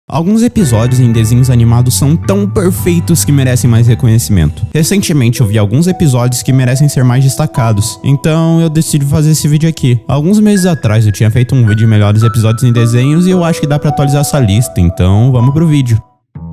Alguns episódios em desenhos animados são tão perfeitos que merecem mais reconhecimento. Recentemente eu vi alguns episódios que merecem ser mais destacados, então eu decidi fazer esse vídeo aqui. Alguns meses atrás eu tinha feito um vídeo de melhores episódios em desenhos e eu acho que dá pra atualizar essa lista, então vamos pro vídeo.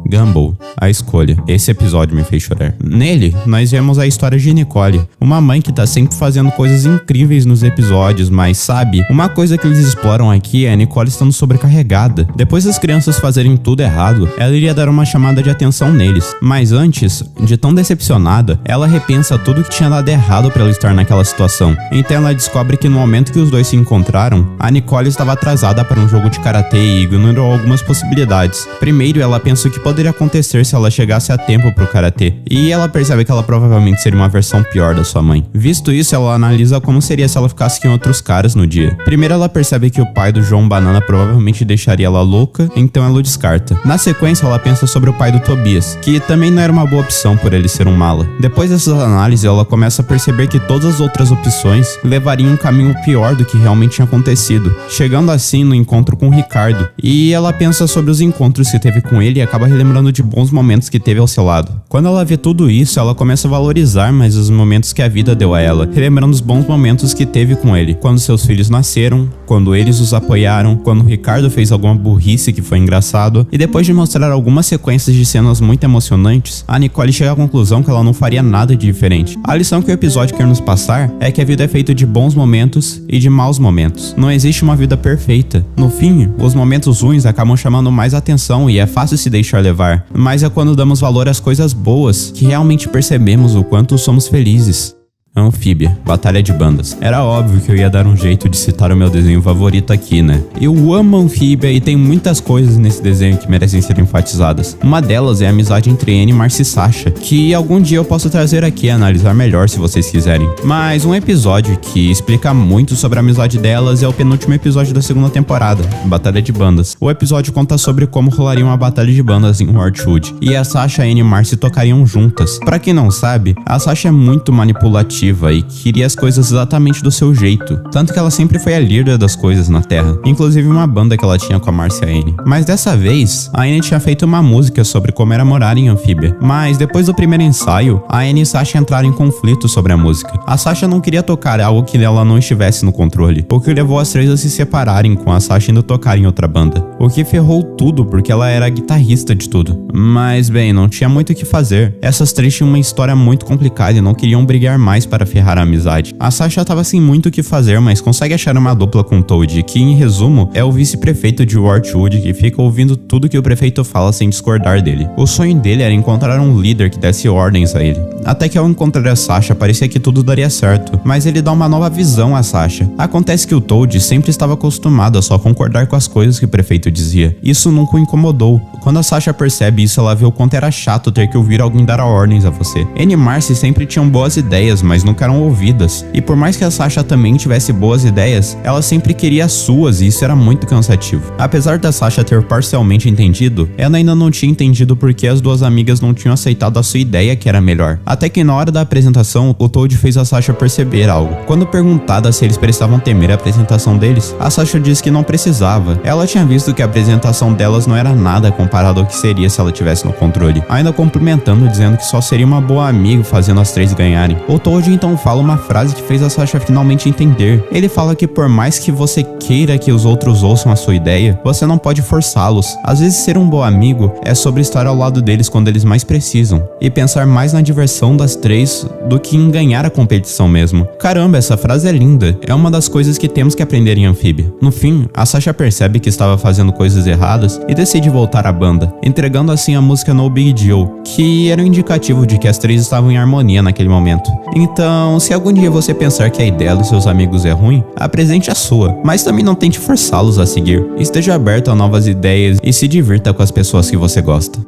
Gumball, a escolha. Esse episódio me fez chorar. Nele, nós vemos a história de Nicole, uma mãe que tá sempre fazendo coisas incríveis nos episódios, mas sabe, uma coisa que eles exploram aqui é a Nicole estando sobrecarregada. Depois das crianças fazerem tudo errado, ela iria dar uma chamada de atenção neles, mas antes, de tão decepcionada, ela repensa tudo que tinha dado errado pra ela estar naquela situação. Então ela descobre que no momento que os dois se encontraram, a Nicole estava atrasada para um jogo de karatê e ignorou algumas possibilidades. Primeiro, ela pensa que poderia acontecer se ela chegasse a tempo pro karatê, e ela percebe que ela provavelmente seria uma versão pior da sua mãe. Visto isso, ela analisa como seria se ela ficasse com outros caras no dia. Primeiro, ela percebe que o pai do João Banana provavelmente deixaria ela louca, então ela o descarta. Na sequência, ela pensa sobre o pai do Tobias, que também não era uma boa opção por ele ser um mala. Depois dessas análises, ela começa a perceber que todas as outras opções levariam um caminho pior do que realmente tinha acontecido, chegando assim no encontro com o Ricardo, e ela pensa sobre os encontros que teve com ele e acaba lembrando de bons momentos que teve ao seu lado. Quando ela vê tudo isso, ela começa a valorizar mais os momentos que a vida deu a ela, relembrando os bons momentos que teve com ele, quando seus filhos nasceram, quando eles os apoiaram, quando o Ricardo fez alguma burrice que foi engraçado, e depois de mostrar algumas sequências de cenas muito emocionantes, a Nicole chega à conclusão que ela não faria nada de diferente. A lição que o episódio quer nos passar é que a vida é feita de bons momentos e de maus momentos. Não existe uma vida perfeita. No fim, os momentos ruins acabam chamando mais atenção e é fácil se deixar levar, mas é quando damos valor às coisas boas que realmente percebemos o quanto somos felizes. Anfíbia, Batalha de Bandas. Era óbvio que eu ia dar um jeito de citar o meu desenho favorito aqui, né? Eu amo Anfíbia e tem muitas coisas nesse desenho que merecem ser enfatizadas. Uma delas é a amizade entre Annie, Marcy e Sasha, que algum dia eu posso trazer aqui e analisar melhor se vocês quiserem. Mas um episódio que explica muito sobre a amizade delas é o penúltimo episódio da segunda temporada, Batalha de Bandas. O episódio conta sobre como rolaria uma batalha de bandas em Wardwood, e a Sasha, Annie e Marcy tocariam juntas. Pra quem não sabe, a Sasha é muito manipulativa e queria as coisas exatamente do seu jeito, tanto que ela sempre foi a líder das coisas na Terra, inclusive uma banda que ela tinha com a Marcy e a Annie. Mas dessa vez, a Annie tinha feito uma música sobre como era morar em Anfíbia, mas depois do primeiro ensaio, a Annie e Sasha entraram em conflito sobre a música. A Sasha não queria tocar algo que ela não estivesse no controle, o que levou as três a se separarem, com a Sasha indo tocar em outra banda, o que ferrou tudo porque ela era a guitarrista de tudo. Mas bem, não tinha muito o que fazer. Essas três tinham uma história muito complicada e não queriam brigar mais para ferrar a amizade. A Sasha tava sem muito o que fazer, mas consegue achar uma dupla com Toad, que em resumo é o vice-prefeito de Wardwood, que fica ouvindo tudo que o prefeito fala sem discordar dele. O sonho dele era encontrar um líder que desse ordens a ele. Até que ao encontrar a Sasha, parecia que tudo daria certo, mas ele dá uma nova visão a Sasha. Acontece que o Toad sempre estava acostumado a só concordar com as coisas que o prefeito dizia. Isso nunca o incomodou. Quando a Sasha percebe isso, ela vê o quanto era chato ter que ouvir alguém dar ordens a você. Annie e Marcy sempre tinham boas ideias, mas nunca eram ouvidas. E por mais que a Sasha também tivesse boas ideias, ela sempre queria as suas e isso era muito cansativo. Apesar da Sasha ter parcialmente entendido, ela ainda não tinha entendido porque as duas amigas não tinham aceitado a sua ideia que era melhor. Até que na hora da apresentação, o Toad fez a Sasha perceber algo. Quando perguntada se eles precisavam temer a apresentação deles, a Sasha disse que não precisava. Ela tinha visto que a apresentação delas não era nada comparado ao que seria se ela tivesse no controle, ainda complementando dizendo que só seria uma boa amiga fazendo as três ganharem. O Toad então fala uma frase que fez a Sasha finalmente entender. Ele fala que por mais que você queira que os outros ouçam a sua ideia, você não pode forçá-los. Às vezes ser um bom amigo é sobre estar ao lado deles quando eles mais precisam, e pensar mais na diversão das três do que em ganhar a competição mesmo. Caramba, essa frase é linda. É uma das coisas que temos que aprender em Anfíbia. No fim, a Sasha percebe que estava fazendo coisas erradas e decide voltar à banda, entregando assim a música No Big Deal, que era um indicativo de que as três estavam em harmonia naquele momento. Então, se algum dia você pensar que a ideia dos seus amigos é ruim, apresente a sua, mas também não tente forçá-los a seguir. Esteja aberto a novas ideias e se divirta com as pessoas que você gosta.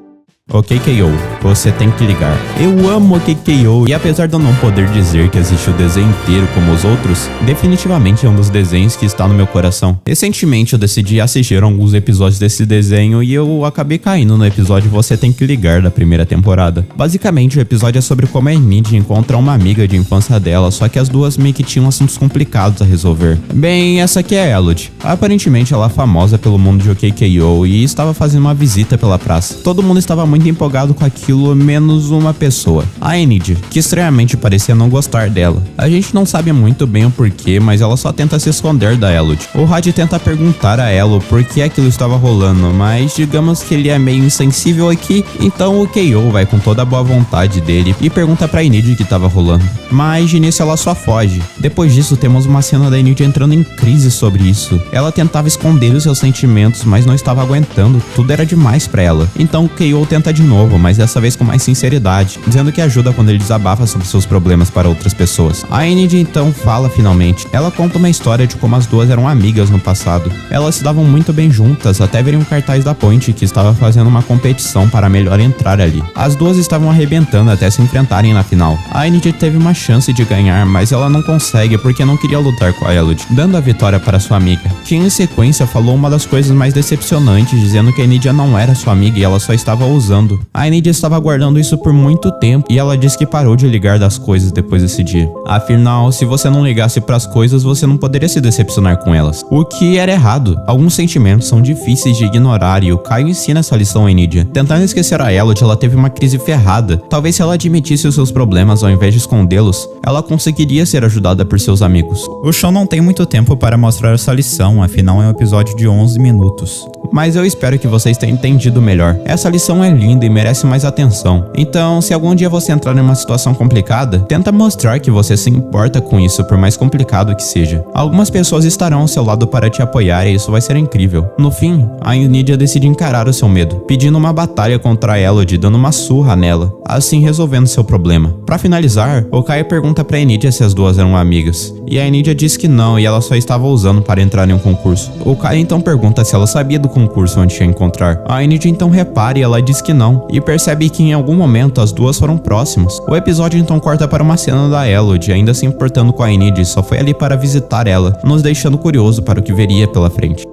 OK KO, você tem que ligar. Eu amo OK KO e apesar de eu não poder dizer que assisti o desenho inteiro como os outros, definitivamente é um dos desenhos que está no meu coração. Recentemente eu decidi assistir alguns episódios desse desenho e eu acabei caindo no episódio Você Tem Que Ligar da primeira temporada. Basicamente o episódio é sobre como a Enid encontra uma amiga de infância dela, só que as duas meio que tinham assuntos complicados a resolver. Bem, essa aqui é a Elodie. Aparentemente ela é famosa pelo mundo de OK KO e estava fazendo uma visita pela praça. Todo mundo estava muito empolgado com aquilo, menos uma pessoa, a Enid, que estranhamente parecia não gostar dela. A gente não sabe muito bem o porquê, mas ela só tenta se esconder da Elodie. O Had tenta perguntar a ela por que aquilo estava rolando, mas digamos que ele é meio insensível aqui, então o KO vai com toda a boa vontade dele e pergunta pra Enid o que estava rolando. Mas de início ela só foge. Depois disso temos uma cena da Enid entrando em crise sobre isso. Ela tentava esconder os seus sentimentos, mas não estava aguentando, tudo era demais pra ela. Então o KO tenta de novo, mas dessa vez com mais sinceridade, dizendo que ajuda quando ele desabafa sobre seus problemas para outras pessoas. A Enid então fala finalmente. Ela conta uma história de como as duas eram amigas no passado. Elas se davam muito bem juntas, até verem um cartaz da Point que estava fazendo uma competição para melhor entrar ali. As duas estavam arrebentando até se enfrentarem na final. A Enid teve uma chance de ganhar, mas ela não consegue porque não queria lutar com a Elodie, dando a vitória para sua amiga, que em sequência falou uma das coisas mais decepcionantes, dizendo que a Enid não era sua amiga e ela só estava usando. A Enid estava guardando isso por muito tempo e ela disse que parou de ligar das coisas depois desse dia. Afinal, se você não ligasse pras coisas, você não poderia se decepcionar com elas. O que era errado. Alguns sentimentos são difíceis de ignorar e o Caio ensina essa lição a Enid. Tentando esquecer a Elodie, ela teve uma crise ferrada. Talvez se ela admitisse os seus problemas ao invés de escondê-los, ela conseguiria ser ajudada por seus amigos. O show não tem muito tempo para mostrar essa lição, afinal é um episódio de 11 minutos. Mas eu espero que vocês tenham entendido melhor. Essa lição é linda e merece mais atenção. Então, se algum dia você entrar em uma situação complicada, tenta mostrar que você se importa com isso, por mais complicado que seja. Algumas pessoas estarão ao seu lado para te apoiar e isso vai ser incrível. No fim, a Enid decide encarar o seu medo, pedindo uma batalha contra a Elodie, dando uma surra nela, assim resolvendo seu problema. Pra finalizar, o Kai pergunta pra Enid se as duas eram amigas, e a Enid diz que não e ela só estava usando para entrar em um concurso. O Kai então pergunta se ela sabia do concurso onde ia encontrar. A Enid então repara e ela diz que não, e percebe que em algum momento as duas foram próximas. O episódio então corta para uma cena da Elodie ainda se importando com a Enid, só foi ali para visitar ela, nos deixando curioso para o que veria pela frente.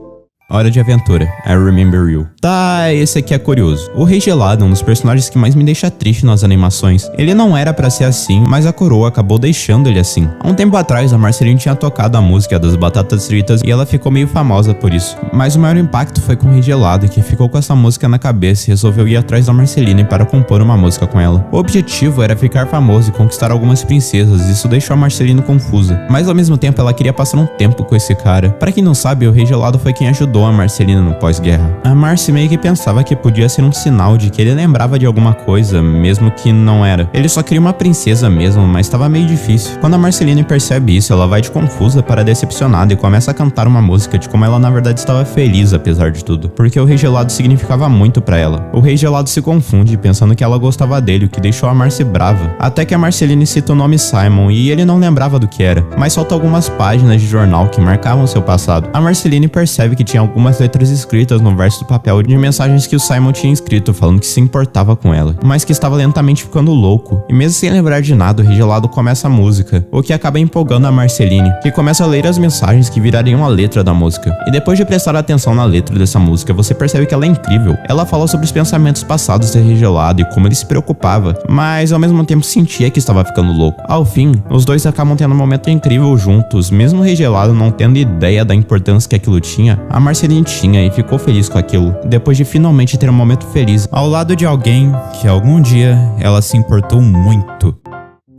Hora de aventura, I Remember You. Tá, esse aqui é curioso. O Rei Gelado é um dos personagens que mais me deixa triste nas animações. Ele não era pra ser assim, mas a coroa acabou deixando ele assim. Há um tempo atrás, a Marceline tinha tocado a música das Batatas Fritas e ela ficou meio famosa por isso. Mas o maior impacto foi com o Rei Gelado, que ficou com essa música na cabeça e resolveu ir atrás da Marceline para compor uma música com ela. O objetivo era ficar famoso e conquistar algumas princesas, e isso deixou a Marceline confusa. Mas ao mesmo tempo ela queria passar um tempo com esse cara. Pra quem não sabe, o Rei Gelado foi quem ajudou a Marcelina no pós-guerra. A Marcy meio que pensava que podia ser um sinal de que ele lembrava de alguma coisa, mesmo que não era. Ele só queria uma princesa mesmo, mas estava meio difícil. Quando a Marceline percebe isso, ela vai de confusa para decepcionada e começa a cantar uma música de como ela na verdade estava feliz apesar de tudo, porque o Rei Gelado significava muito para ela. O Rei Gelado se confunde pensando que ela gostava dele, o que deixou a Marcy brava. Até que a Marceline cita o nome Simon e ele não lembrava do que era, mas solta algumas páginas de jornal que marcavam seu passado. A Marceline percebe que tinha algumas letras escritas no verso do papel de mensagens que o Simon tinha escrito falando que se importava com ela, mas que estava lentamente ficando louco. E mesmo sem lembrar de nada, o Rei Gelado começa a música, o que acaba empolgando a Marceline, que começa a ler as mensagens que virariam a letra da música. E depois de prestar atenção na letra dessa música, você percebe que ela é incrível. Ela fala sobre os pensamentos passados do Rei Gelado e como ele se preocupava, mas ao mesmo tempo sentia que estava ficando louco. Ao fim, os dois acabam tendo um momento incrível juntos, mesmo o Rei Gelado não tendo ideia da importância que aquilo tinha. A Marceline tinha e ficou feliz com aquilo, depois de finalmente ter um momento feliz ao lado de alguém que algum dia ela se importou muito.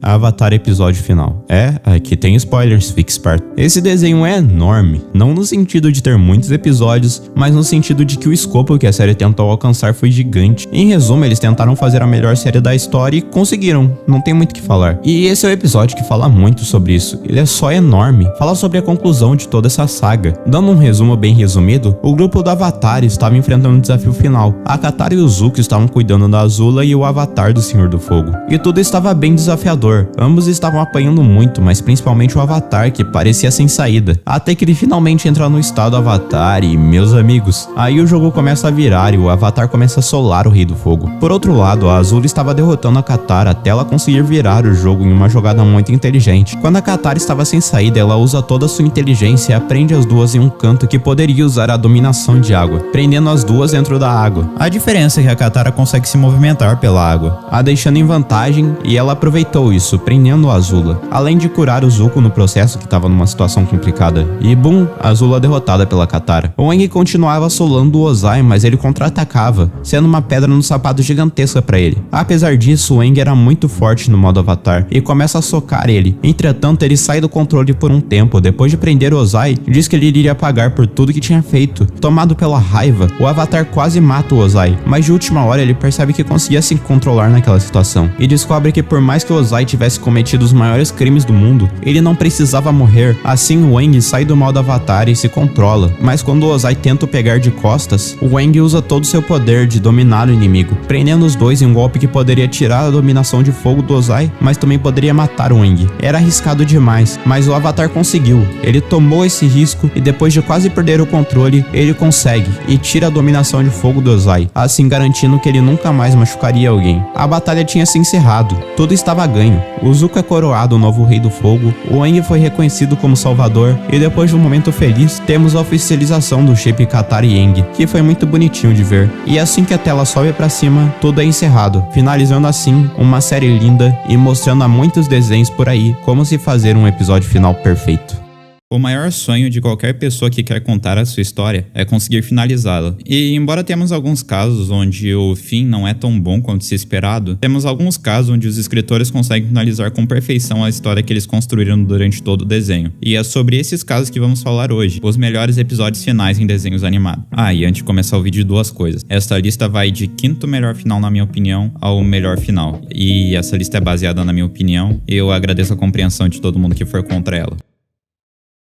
Avatar episódio final. Aqui tem spoilers, fique esperto. Esse desenho é enorme, não no sentido de ter muitos episódios, mas no sentido de que o escopo que a série tentou alcançar foi gigante. Em resumo, eles tentaram fazer a melhor série da história e conseguiram, não tem muito o que falar. E esse é o episódio que fala muito sobre isso, ele é só enorme, fala sobre a conclusão de toda essa saga. Dando um resumo bem resumido, o grupo do Avatar estava enfrentando o desafio final. A Katara e o Zuko estavam cuidando da Azula e o Avatar do Senhor do Fogo. E tudo estava bem desafiador Salvador. Ambos estavam apanhando muito, mas principalmente o Avatar, que parecia sem saída. Até que ele finalmente entra no estado Avatar e, meus amigos, aí o jogo começa a virar e o Avatar começa a solar o Rei do Fogo. Por outro lado, a Azula estava derrotando a Katara até ela conseguir virar o jogo em uma jogada muito inteligente. Quando a Katara estava sem saída, ela usa toda a sua inteligência e prende as duas em um canto que poderia usar a dominação de água, prendendo as duas dentro da água. A diferença é que a Katara consegue se movimentar pela água, a deixando em vantagem, e ela aproveitou isso, prendendo a Azula, além de curar o Zuko no processo, que estava numa situação complicada. E bum, a Azula derrotada pela Katara. O Aang continuava assolando o Ozai, mas ele contra-atacava, sendo uma pedra no sapato gigantesca para ele. Apesar disso, o Aang era muito forte no modo Avatar e começa a socar ele. Entretanto, ele sai do controle por um tempo. Depois de prender o Ozai, diz que ele iria pagar por tudo que tinha feito. Tomado pela raiva, o Avatar quase mata o Ozai, mas de última hora ele percebe que conseguia se controlar naquela situação e descobre que por mais que o Ozai tivesse cometido os maiores crimes do mundo, ele não precisava morrer. Assim, o Aang sai do modo Avatar e se controla, mas quando o Ozai tenta o pegar de costas, o Aang usa todo o seu poder de dominar o inimigo, prendendo os dois em um golpe que poderia tirar a dominação de fogo do Ozai, mas também poderia matar o Aang. Era arriscado demais, mas o Avatar conseguiu. Ele tomou esse risco e depois de quase perder o controle, ele consegue e tira a dominação de fogo do Ozai, assim garantindo que ele nunca mais machucaria alguém. A batalha tinha se encerrado, tudo estava ganho. O Zuko é coroado o novo Rei do Fogo, o Aang foi reconhecido como Salvador e depois de um momento feliz, temos a oficialização do chip Katara e Aang, que foi muito bonitinho de ver. E assim que a tela sobe pra cima, tudo é encerrado, finalizando assim uma série linda e mostrando a muitos desenhos por aí como se fazer um episódio final perfeito. O maior sonho de qualquer pessoa que quer contar a sua história é conseguir finalizá-la. E embora temos alguns casos onde o fim não é tão bom quanto se esperado, temos alguns casos onde os escritores conseguem finalizar com perfeição a história que eles construíram durante todo o desenho. E é sobre esses casos que vamos falar hoje, os melhores episódios finais em desenhos animados. E antes de começar o vídeo, duas coisas. Esta lista vai de quinto melhor final na minha opinião ao melhor final. E essa lista é baseada na minha opinião, e eu agradeço a compreensão de todo mundo que for contra ela.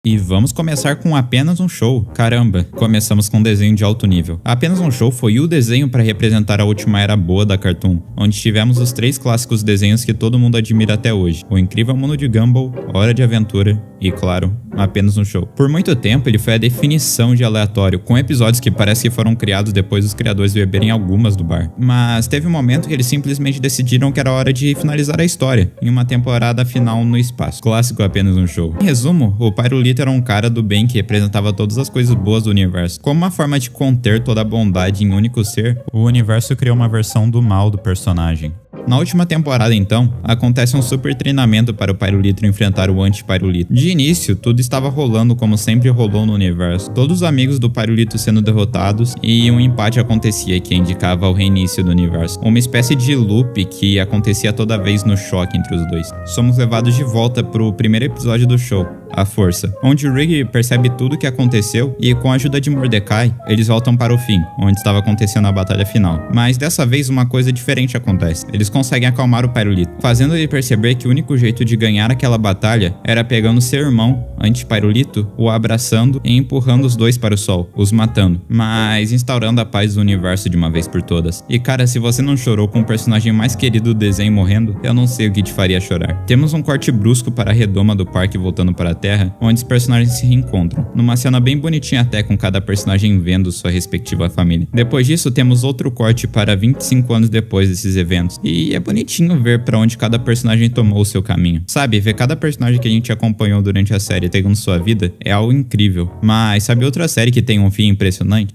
E vamos começar com Apenas um Show. Caramba, começamos com um desenho de alto nível. Apenas um Show foi o desenho para representar a última era boa da Cartoon, onde tivemos os três clássicos desenhos que todo mundo admira até hoje: O Incrível Mundo de Gumball, Hora de Aventura e, claro, Apenas um Show. Por muito tempo ele foi a definição de aleatório, com episódios que parece que foram criados depois dos criadores beberem algumas do bar. Mas teve um momento que eles simplesmente decidiram que era hora de finalizar a história, em uma temporada final no espaço. Clássico Apenas um Show. Em resumo, o Pyrolito era um cara do bem que representava todas as coisas boas do universo. Como uma forma de conter toda a bondade em um único ser, o universo criou uma versão do mal do personagem. Na última temporada, então, acontece um super treinamento para o Pyrolito enfrentar o anti-Pyrolito. De início, tudo estava rolando como sempre rolou no universo, todos os amigos do Pyrolito sendo derrotados, e um empate acontecia que indicava o reinício do universo. Uma espécie de loop que acontecia toda vez no choque entre os dois. Somos levados de volta para o primeiro episódio do show, A Força, onde Rig percebe tudo o que aconteceu e, com a ajuda de Mordecai, eles voltam para o fim, onde estava acontecendo a batalha final. Mas dessa vez uma coisa diferente acontece. Eles conseguem acalmar o Pyrolito, fazendo ele perceber que o único jeito de ganhar aquela batalha era pegando seu irmão, anti-Pyrolito, o abraçando e empurrando os dois para o sol, os matando, mas instaurando a paz do universo de uma vez por todas. E cara, se você não chorou com o personagem mais querido do desenho morrendo, eu não sei o que te faria chorar. Temos um corte brusco para a redoma do parque voltando para a Terra, onde os personagens se reencontram, numa cena bem bonitinha até, com cada personagem vendo sua respectiva família. Depois disso, temos outro corte para 25 anos depois desses eventos, e é bonitinho ver para onde cada personagem tomou o seu caminho. Sabe, ver cada personagem que a gente acompanhou durante a série tendo sua vida é algo incrível. Mas sabe outra série que tem um fim impressionante?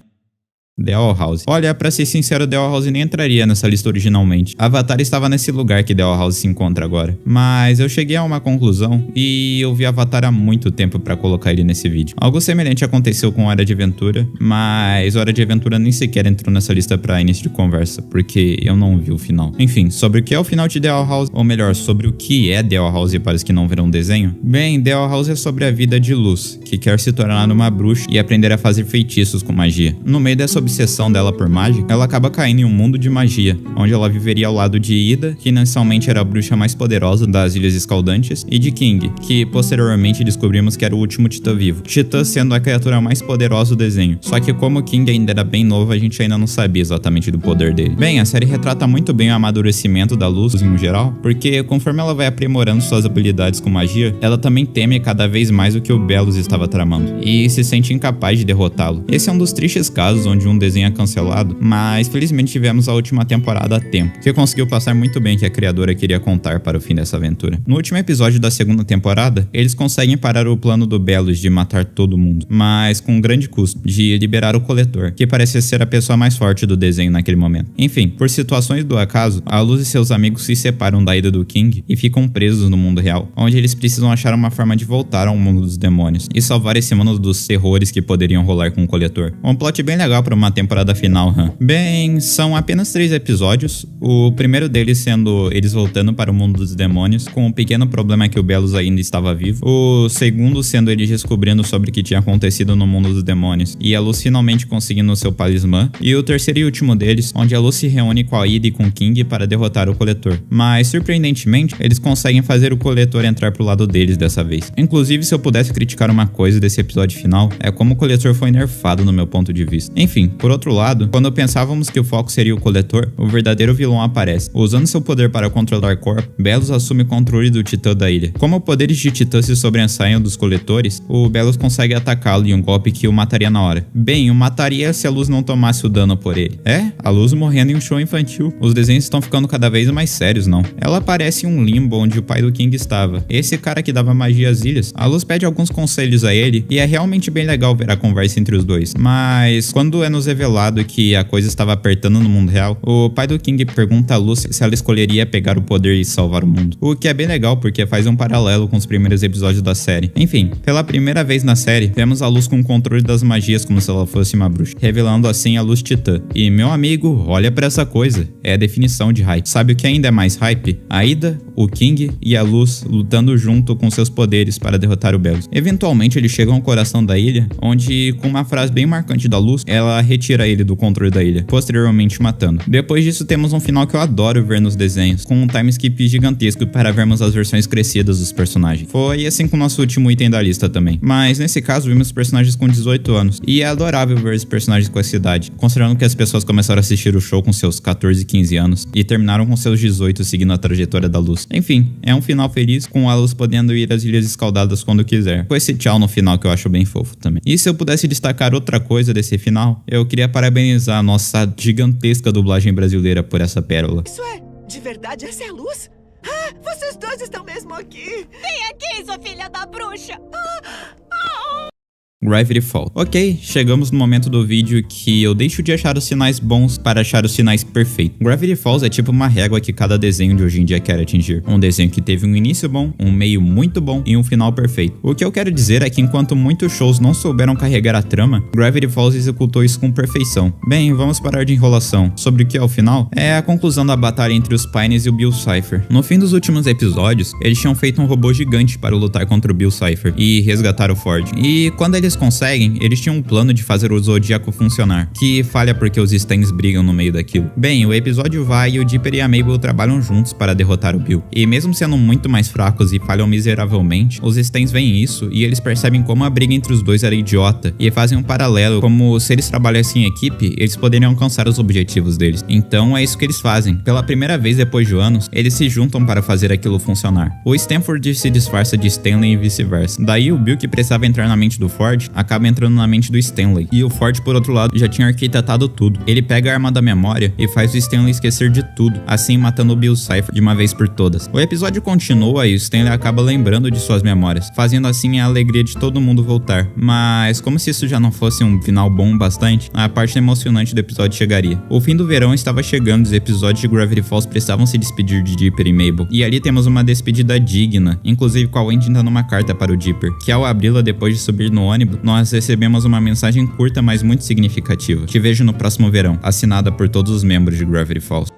The Owl House. Olha, pra ser sincero, The Owl House nem entraria nessa lista originalmente. Avatar estava nesse lugar que The Owl House se encontra agora. Mas eu cheguei a uma conclusão e eu vi Avatar há muito tempo pra colocar ele nesse vídeo. Algo semelhante aconteceu com Hora de Aventura, mas Hora de Aventura nem sequer entrou nessa lista pra início de conversa, porque eu não vi o final. Enfim, sobre o que é o final de The Owl House, ou melhor, sobre o que é The Owl House para os que não viram o desenho. Bem, The Owl House é sobre a vida de Luz, que quer se tornar uma bruxa e aprender a fazer feitiços com magia. No meio dessa obsessão dela por mágica, ela acaba caindo em um mundo de magia, onde ela viveria ao lado de Ida, que inicialmente era a bruxa mais poderosa das Ilhas Escaldantes, e de King, que posteriormente descobrimos que era o último Titã vivo. Titã sendo a criatura mais poderosa do desenho. Só que como King ainda era bem novo, a gente ainda não sabia exatamente do poder dele. Bem, a série retrata muito bem o amadurecimento da Luz em geral, porque conforme ela vai aprimorando suas habilidades com magia, ela também teme cada vez mais o que o Belos estava tramando, e se sente incapaz de derrotá-lo. Esse é um dos tristes casos onde um desenho é cancelado, mas felizmente tivemos a última temporada a tempo, que conseguiu passar muito bem o que a criadora queria contar para o fim dessa aventura. No último episódio da segunda temporada, eles conseguem parar o plano do Belos de matar todo mundo, mas com um grande custo, de liberar o coletor, que parece ser a pessoa mais forte do desenho naquele momento. Enfim, por situações do acaso, a Luz e seus amigos se separam da Ida do King e ficam presos no mundo real, onde eles precisam achar uma forma de voltar ao mundo dos demônios e salvar esse mundo dos terrores que poderiam rolar com o coletor. Um plot bem legal para uma temporada final, Bem, são apenas 3 episódios, o primeiro deles sendo eles voltando para o mundo dos demônios, com um pequeno problema que o Belos ainda estava vivo, o segundo sendo eles descobrindo sobre o que tinha acontecido no mundo dos demônios e a Luz finalmente conseguindo o seu talismã, e o terceiro e último deles, onde a Luz se reúne com a Ida e com King para derrotar o coletor. Mas, surpreendentemente, eles conseguem fazer o coletor entrar pro lado deles dessa vez. Inclusive, se eu pudesse criticar uma coisa desse episódio final, é como o coletor foi nerfado no meu ponto de vista. Enfim, por outro lado, quando pensávamos que o foco seria o coletor, o verdadeiro vilão aparece. Usando seu poder para controlar Corpo, Belos assume o controle do Titã da ilha. Como poderes de Titã se sobressaem dos coletores, o Belos consegue atacá-lo em um golpe que o mataria na hora. Bem, o mataria se a Luz não tomasse o dano por ele. A Luz morrendo em um show infantil. Os desenhos estão ficando cada vez mais sérios, não? Ela aparece em um limbo onde o pai do King estava. Esse cara que dava magia às ilhas. A Luz pede alguns conselhos a ele e é realmente bem legal ver a conversa entre os dois. Mas quando é nos revelado que a coisa estava apertando no mundo real, o pai do King pergunta a Luz se ela escolheria pegar o poder e salvar o mundo. O que é bem legal porque faz um paralelo com os primeiros episódios da série. Enfim, pela primeira vez na série, vemos a Luz com o controle das magias como se ela fosse uma bruxa, revelando assim a Luz Titã. E meu amigo, olha pra essa coisa, é a definição de hype. Sabe o que ainda é mais hype? A Ida, o King e a Luz lutando junto com seus poderes para derrotar o Belos. Eventualmente eles chegam ao coração da ilha, onde com uma frase bem marcante da Luz, ela retira ele do controle da ilha, posteriormente matando. Depois disso temos um final que eu adoro ver nos desenhos, com um time skip gigantesco para vermos as versões crescidas dos personagens. Foi assim com o nosso último item da lista também. Mas nesse caso vimos personagens com 18 anos, e é adorável ver esses personagens com essa idade, considerando que as pessoas começaram a assistir o show com seus 14 e 15 anos, e terminaram com seus 18 seguindo a trajetória da Luz. Enfim, é um final feliz, com a Luz podendo ir às Ilhas Escaldadas quando quiser. Com esse tchau no final que eu acho bem fofo também. E se eu pudesse destacar outra coisa desse final, eu queria parabenizar a nossa gigantesca dublagem brasileira por essa pérola. Isso é, de verdade, essa é a Luz? Ah, vocês dois estão mesmo aqui. Vem aqui, sua filha da bruxa. Gravity Falls. Ok, chegamos no momento do vídeo que eu deixo de achar os sinais bons para achar os sinais perfeitos. Gravity Falls é tipo uma régua que cada desenho de hoje em dia quer atingir. Um desenho que teve um início bom, um meio muito bom e um final perfeito. O que eu quero dizer é que enquanto muitos shows não souberam carregar a trama, Gravity Falls executou isso com perfeição. Bem, vamos parar de enrolação. Sobre o que é o final? É a conclusão da batalha entre os Pines e o Bill Cipher. No fim dos últimos episódios, eles tinham feito um robô gigante para lutar contra o Bill Cipher e resgatar o Ford. E quando eles conseguem, eles tinham um plano de fazer o Zodíaco funcionar, que falha porque os Stans brigam no meio daquilo. Bem, o episódio vai e o Dipper e a Mabel trabalham juntos para derrotar o Bill. E mesmo sendo muito mais fracos e falham miseravelmente, os Stans veem isso e eles percebem como a briga entre os dois era idiota e fazem um paralelo como se eles trabalhassem em equipe, eles poderiam alcançar os objetivos deles. Então é isso que eles fazem. Pela primeira vez depois de anos, eles se juntam para fazer aquilo funcionar. O Stanford se disfarça de Stanley e vice-versa. Daí o Bill, que precisava entrar na mente do Ford, acaba entrando na mente do Stanley. E o Ford, por outro lado, já tinha arquitetado tudo. Ele pega a arma da memória e faz o Stanley esquecer de tudo, assim matando o Bill Cipher de uma vez por todas. O episódio continua e o Stanley acaba lembrando de suas memórias, fazendo assim a alegria de todo mundo voltar. Mas como se isso já não fosse um final bom bastante, a parte emocionante do episódio chegaria. O fim do verão estava chegando e os episódios de Gravity Falls precisavam se despedir de Dipper e Mabel. E ali temos uma despedida digna, inclusive com a Wendy dando uma carta para o Dipper, que ao abri-la depois de subir no ônibus, nós recebemos uma mensagem curta, mas muito significativa. Te vejo no próximo verão, assinada por todos os membros de Gravity Falls.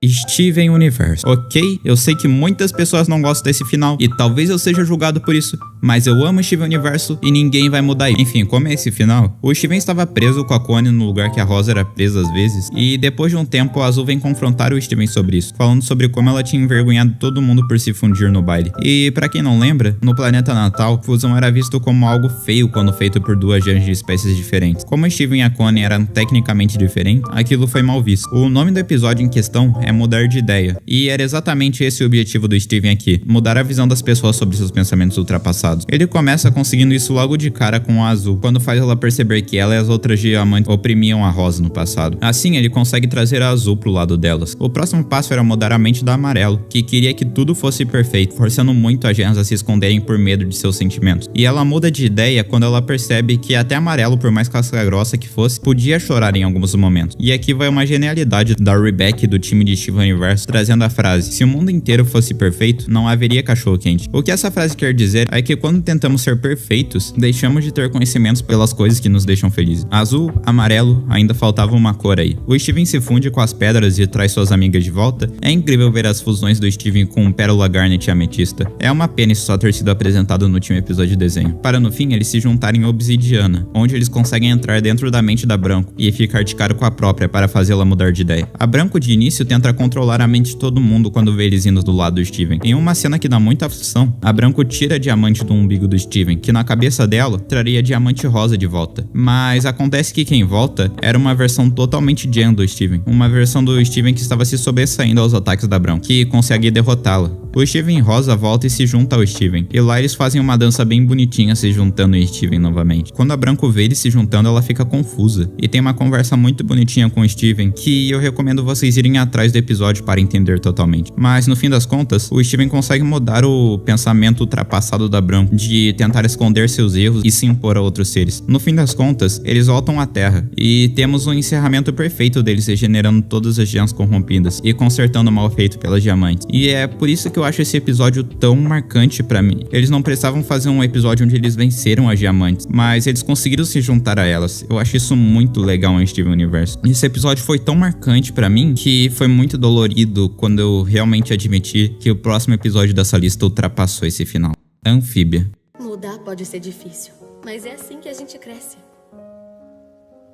Steven Universo. Ok, eu sei que muitas pessoas não gostam desse final e talvez eu seja julgado por isso, mas eu amo Steven Universo e ninguém vai mudar isso. Enfim, como é esse final? O Steven estava preso com a Connie no lugar que a Rosa era presa às vezes, e depois de um tempo a Azul vem confrontar o Steven sobre isso, falando sobre como ela tinha envergonhado todo mundo por se fundir no baile. E pra quem não lembra, no planeta natal, fusão era visto como algo feio quando feito por duas genes de espécies diferentes. Como Steven e a Connie eram tecnicamente diferentes, aquilo foi mal visto. O nome do episódio em questão é Mudar de Ideia, e era exatamente esse o objetivo do Steven aqui, mudar a visão das pessoas sobre seus pensamentos ultrapassados. Ele começa conseguindo isso logo de cara com a Azul, quando faz ela perceber que ela e as outras diamantes oprimiam a Rosa no passado. Assim, ele consegue trazer a Azul pro lado delas. O próximo passo era mudar a mente da Amarelo, que queria que tudo fosse perfeito, forçando muito as gemas a se esconderem por medo de seus sentimentos. E ela muda de ideia quando ela percebe que até Amarelo, por mais casca grossa que fosse, podia chorar em alguns momentos. E aqui vai uma genialidade da Rebecca e do time de Steven Universo, trazendo a frase: se o mundo inteiro fosse perfeito, não haveria cachorro quente. O que essa frase quer dizer é que quando tentamos ser perfeitos, deixamos de ter conhecimentos pelas coisas que nos deixam felizes. Azul, amarelo, ainda faltava uma cor aí. O Steven se funde com as pedras e traz suas amigas de volta. É incrível ver as fusões do Steven com Pérola, Garnet e Ametista. É uma pena isso só ter sido apresentado no último episódio de desenho, para no fim eles se juntarem em Obsidiana, onde eles conseguem entrar dentro da mente da Branco e ficar de cara com a própria para fazê-la mudar de ideia. A Branco de início tenta controlar a mente de todo mundo quando vê eles indo do lado do Steven. Em uma cena que dá muita aflição, a Branco tira a diamante do umbigo do Steven, que na cabeça dela traria diamante rosa de volta. Mas acontece que quem volta era uma versão totalmente Gen do Steven, uma versão do Steven que estava se sobressaindo aos ataques da Branco, que consegue derrotá-la. O Steven rosa volta e se junta ao Steven, e lá eles fazem uma dança bem bonitinha se juntando em Steven novamente. Quando a Branco vê eles se juntando, ela fica confusa, e tem uma conversa muito bonitinha com o Steven, que eu recomendo vocês irem atrás do episódio para entender totalmente. Mas no fim das contas, o Steven consegue mudar o pensamento ultrapassado da Branco, de tentar esconder seus erros e se impor a outros seres. No fim das contas, eles voltam à Terra, e temos um encerramento perfeito deles regenerando todas as gemas corrompidas, e consertando o mal feito pelas diamantes. E é por isso que eu acho esse episódio tão marcante pra mim. Eles não precisavam fazer um episódio onde eles venceram as diamantes, mas eles conseguiram se juntar a elas. Eu acho isso muito legal em Steven Universe. Esse episódio foi tão marcante pra mim que foi muito dolorido quando eu realmente admiti que o próximo episódio dessa lista ultrapassou esse final. Anfíbia. Mudar pode ser difícil, mas é assim que a gente cresce.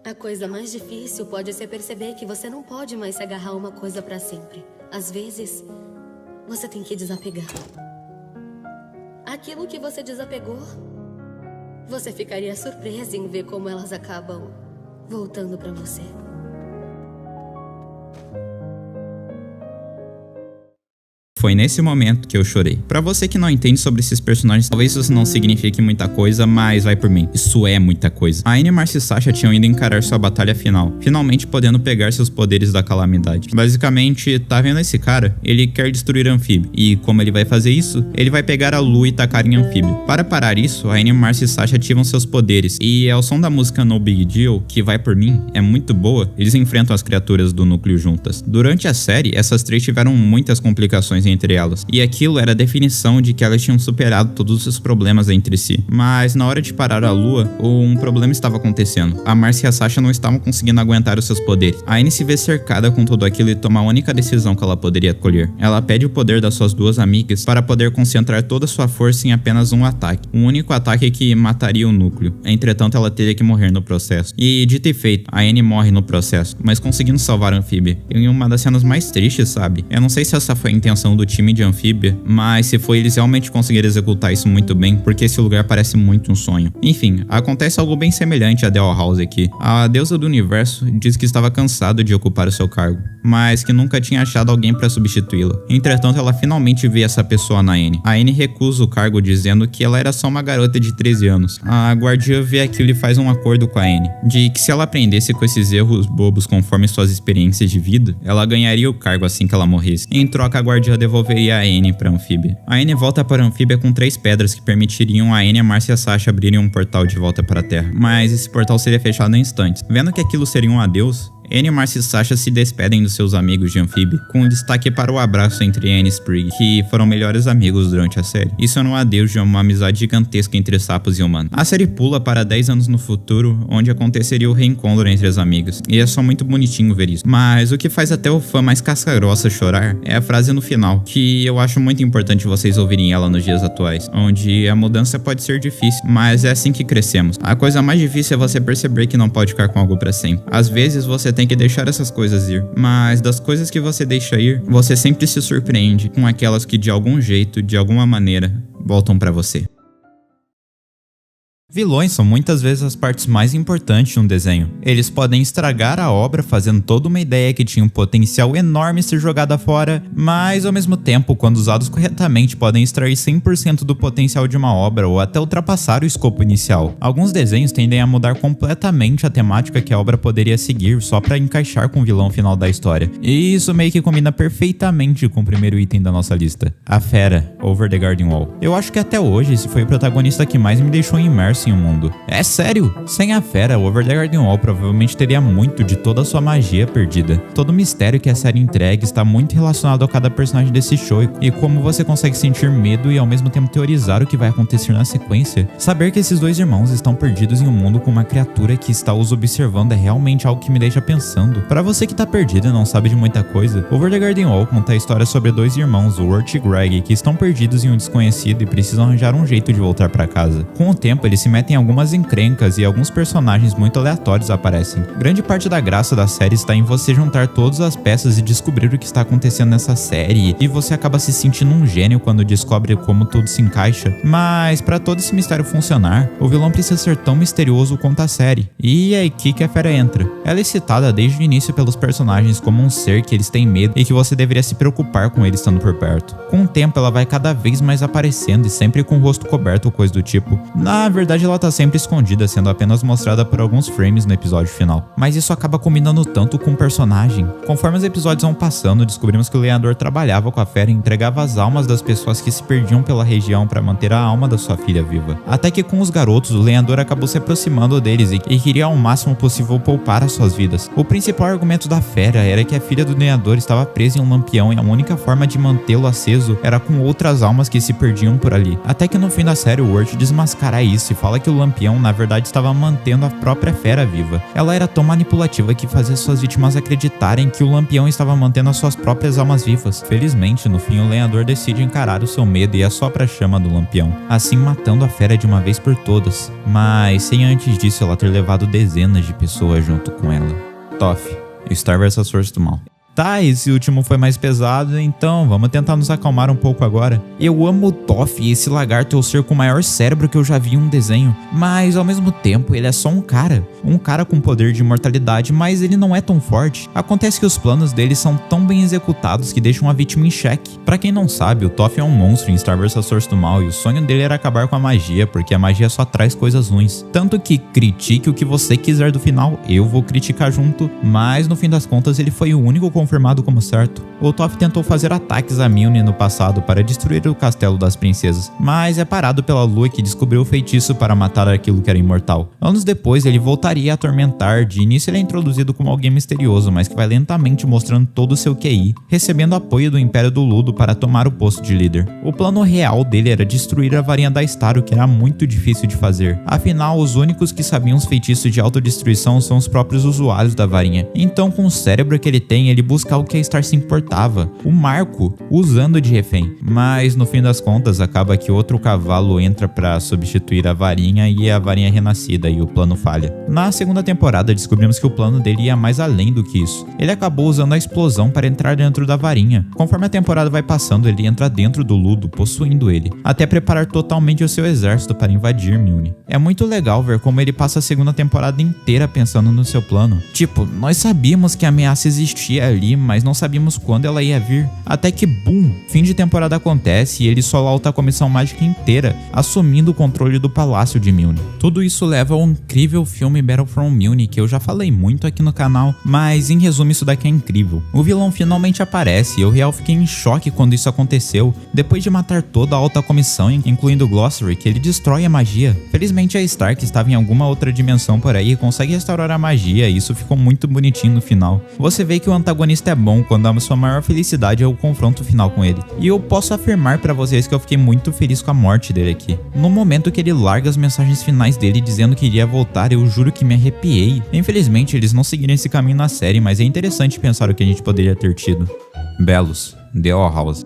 A coisa mais difícil pode ser perceber que você não pode mais se agarrar a uma coisa pra sempre. Às vezes, você tem que desapegar. Aquilo que você desapegou, você ficaria surpresa em ver como elas acabam voltando pra você. Foi nesse momento que eu chorei. Pra você que não entende sobre esses personagens, talvez isso não signifique muita coisa, mas vai por mim. Isso é muita coisa. A Annie, Marcia e Sasha tinham ido encarar sua batalha final, finalmente podendo pegar seus poderes da calamidade. Basicamente, tá vendo esse cara? Ele quer destruir Anfíbia. E como ele vai fazer isso? Ele vai pegar a Lu e tacar em Anfíbia. Para parar isso, a Annie, Marcia e Sasha ativam seus poderes. E ao som da música No Big Deal, que vai por mim, é muito boa, eles enfrentam as criaturas do núcleo juntas. Durante a série, essas três tiveram muitas complicações entre elas, e aquilo era a definição de que elas tinham superado todos os problemas entre si. Mas na hora de parar a Lua, um problema estava acontecendo. A Marcia e a Sasha não estavam conseguindo aguentar os seus poderes. A Annie se vê cercada com tudo aquilo e toma a única decisão que ela poderia escolher. Ela pede o poder das suas duas amigas para poder concentrar toda a sua força em apenas um ataque. Um único ataque que mataria o núcleo. Entretanto, ela teria que morrer no processo. E dito e feito, a Annie morre no processo, mas conseguindo salvar a Anfíbia. Em uma das cenas mais tristes, sabe? Eu não sei se essa foi a intenção do time de Anfíbia, mas se foi, eles realmente conseguiram executar isso muito bem, porque esse lugar parece muito um sonho. Enfim, acontece algo bem semelhante a Dollhouse aqui. A deusa do universo diz que estava cansada de ocupar o seu cargo, mas que nunca tinha achado alguém para substituí-la. Entretanto, ela finalmente vê essa pessoa na Annie. A Annie recusa o cargo dizendo que ela era só uma garota de 13 anos. A guardiã vê aquilo e faz um acordo com a Annie, de que se ela aprendesse com esses erros bobos conforme suas experiências de vida, ela ganharia o cargo assim que ela morresse. Em troca, a guardiã devolveria a Annie para Anfíbia. A Annie volta para Anfíbia com 3 pedras que permitiriam a Annie, a Marcia e a Sasha abrirem um portal de volta para a Terra, mas esse portal seria fechado em instantes. Vendo que aquilo seria um adeus, Annie, Marcia e Sasha se despedem dos seus amigos de Amphibia, com destaque para o abraço entre Annie e Sprigg, que foram melhores amigos durante a série. Isso é um adeus de uma amizade gigantesca entre sapos e humanos. A série pula para 10 anos no futuro, onde aconteceria o reencontro entre as amigas, e é só muito bonitinho ver isso. Mas o que faz até o fã mais casca-grossa chorar é a frase no final, que eu acho muito importante vocês ouvirem ela nos dias atuais, onde a mudança pode ser difícil, mas é assim que crescemos. A coisa mais difícil é você perceber que não pode ficar com algo para sempre. Às vezes você tem que deixar essas coisas ir, mas das coisas que você deixa ir, você sempre se surpreende com aquelas que de algum jeito, de alguma maneira, voltam para você. Vilões são muitas vezes as partes mais importantes de um desenho. Eles podem estragar a obra fazendo toda uma ideia que tinha um potencial enorme ser jogada fora, mas ao mesmo tempo, quando usados corretamente, podem extrair 100% do potencial de uma obra ou até ultrapassar o escopo inicial. Alguns desenhos tendem a mudar completamente a temática que a obra poderia seguir só para encaixar com o vilão final da história. E isso meio que combina perfeitamente com o primeiro item da nossa lista, a Fera, Over the Garden Wall. Eu acho que até hoje esse foi o protagonista que mais me deixou imerso em um mundo. É sério, sem a Fera, o Over the Garden Wall provavelmente teria muito de toda a sua magia perdida. Todo o mistério que a série entrega está muito relacionado a cada personagem desse show e como você consegue sentir medo e ao mesmo tempo teorizar o que vai acontecer na sequência. Saber que esses dois irmãos estão perdidos em um mundo com uma criatura que está os observando é realmente algo que me deixa pensando. Para você que tá perdido e não sabe de muita coisa, Over the Garden Wall conta a história sobre dois irmãos, o Wirt e Greg, que estão perdidos em um desconhecido e precisam arranjar um jeito de voltar para casa. Com o tempo, eles se metem em algumas encrencas e alguns personagens muito aleatórios aparecem. Grande parte da graça da série está em você juntar todas as peças e descobrir o que está acontecendo nessa série, e você acaba se sentindo um gênio quando descobre como tudo se encaixa. Mas para todo esse mistério funcionar, o vilão precisa ser tão misterioso quanto a série. E é aqui que a Fera entra. Ela é citada desde o início pelos personagens como um ser que eles têm medo e que você deveria se preocupar com ele estando por perto. Com o tempo, ela vai cada vez mais aparecendo e sempre com o rosto coberto ou coisa do tipo. Na verdade, ela tá sempre escondida, sendo apenas mostrada por alguns frames no episódio final. Mas isso acaba combinando tanto com o personagem. Conforme os episódios vão passando, descobrimos que o lenhador trabalhava com a Fera e entregava as almas das pessoas que se perdiam pela região para manter a alma da sua filha viva. Até que com os garotos, o lenhador acabou se aproximando deles e queria ao máximo possível poupar as suas vidas. O principal argumento da Fera era que a filha do lenhador estava presa em um lampião e a única forma de mantê-lo aceso era com outras almas que se perdiam por ali. Até que no fim da série, o Wirt desmascara isso e fala que o lampião na verdade estava mantendo a própria Fera viva. Ela era tão manipulativa que fazia suas vítimas acreditarem que o lampião estava mantendo as suas próprias almas vivas. Felizmente, no fim, o lenhador decide encarar o seu medo e assopra a chama do lampião, assim matando a Fera de uma vez por todas, mas sem antes disso ela ter levado dezenas de pessoas junto com ela. Toph, Star vs Força do Mal. Tá, esse último foi mais pesado, então vamos tentar nos acalmar um pouco agora. Eu amo o Toph e esse lagarto é o ser com o maior cérebro que eu já vi em um desenho, mas ao mesmo tempo ele é só um cara com poder de imortalidade, mas ele não é tão forte. Acontece que os planos dele são tão bem executados que deixam a vítima em xeque. Pra quem não sabe, o Toph é um monstro em Star vs Força do Mal e o sonho dele era acabar com a magia, porque a magia só traz coisas ruins. Tanto que critique o que você quiser do final, eu vou criticar junto, mas no fim das contas ele foi o único confirmado como certo. O Toph tentou fazer ataques a Milne no passado para destruir o castelo das princesas, mas é parado pela lua que descobriu o feitiço para matar aquilo que era imortal. Anos depois ele voltaria a atormentar, de início ele é introduzido como alguém misterioso, mas que vai lentamente mostrando todo o seu QI, recebendo apoio do Império do Ludo para tomar o posto de líder. O plano real dele era destruir a varinha da Star, o que era muito difícil de fazer. Afinal, os únicos que sabiam os feitiços de autodestruição são os próprios usuários da varinha. Então, com o cérebro que ele tem, ele busca o que a Star se importava, o Marco, usando de refém. Mas no fim das contas, acaba que outro cavalo entra para substituir a varinha e a varinha é renascida e o plano falha. Na segunda temporada, descobrimos que o plano dele ia mais além do que isso. Ele acabou usando a explosão para entrar dentro da varinha. Conforme a temporada vai passando, ele entra dentro do Ludo, possuindo ele, até preparar totalmente o seu exército para invadir Milne. É muito legal ver como ele passa a segunda temporada inteira pensando no seu plano. Tipo, nós sabíamos que a ameaça existia ali ali, mas não sabíamos quando ela ia vir. Até que, boom, fim de temporada acontece e ele sola a alta comissão mágica inteira, assumindo o controle do palácio de Mjolnir. Tudo isso leva ao incrível filme Battle from Mjolnir, que eu já falei muito aqui no canal, mas em resumo isso daqui é incrível. O vilão finalmente aparece e eu real fiquei em choque quando isso aconteceu. Depois de matar toda a alta comissão, incluindo o Glossary, que ele destrói a magia. Felizmente a Stark estava em alguma outra dimensão por aí e consegue restaurar a magia, e isso ficou muito bonitinho no final. Você vê que o antagonista é bom quando a sua maior felicidade é o confronto final com ele. E eu posso afirmar pra vocês que eu fiquei muito feliz com a morte dele aqui. No momento que ele larga as mensagens finais dele dizendo que iria voltar, eu juro que me arrepiei. Infelizmente eles não seguiram esse caminho na série, mas é interessante pensar o que a gente poderia ter tido. Belus, The Owl House.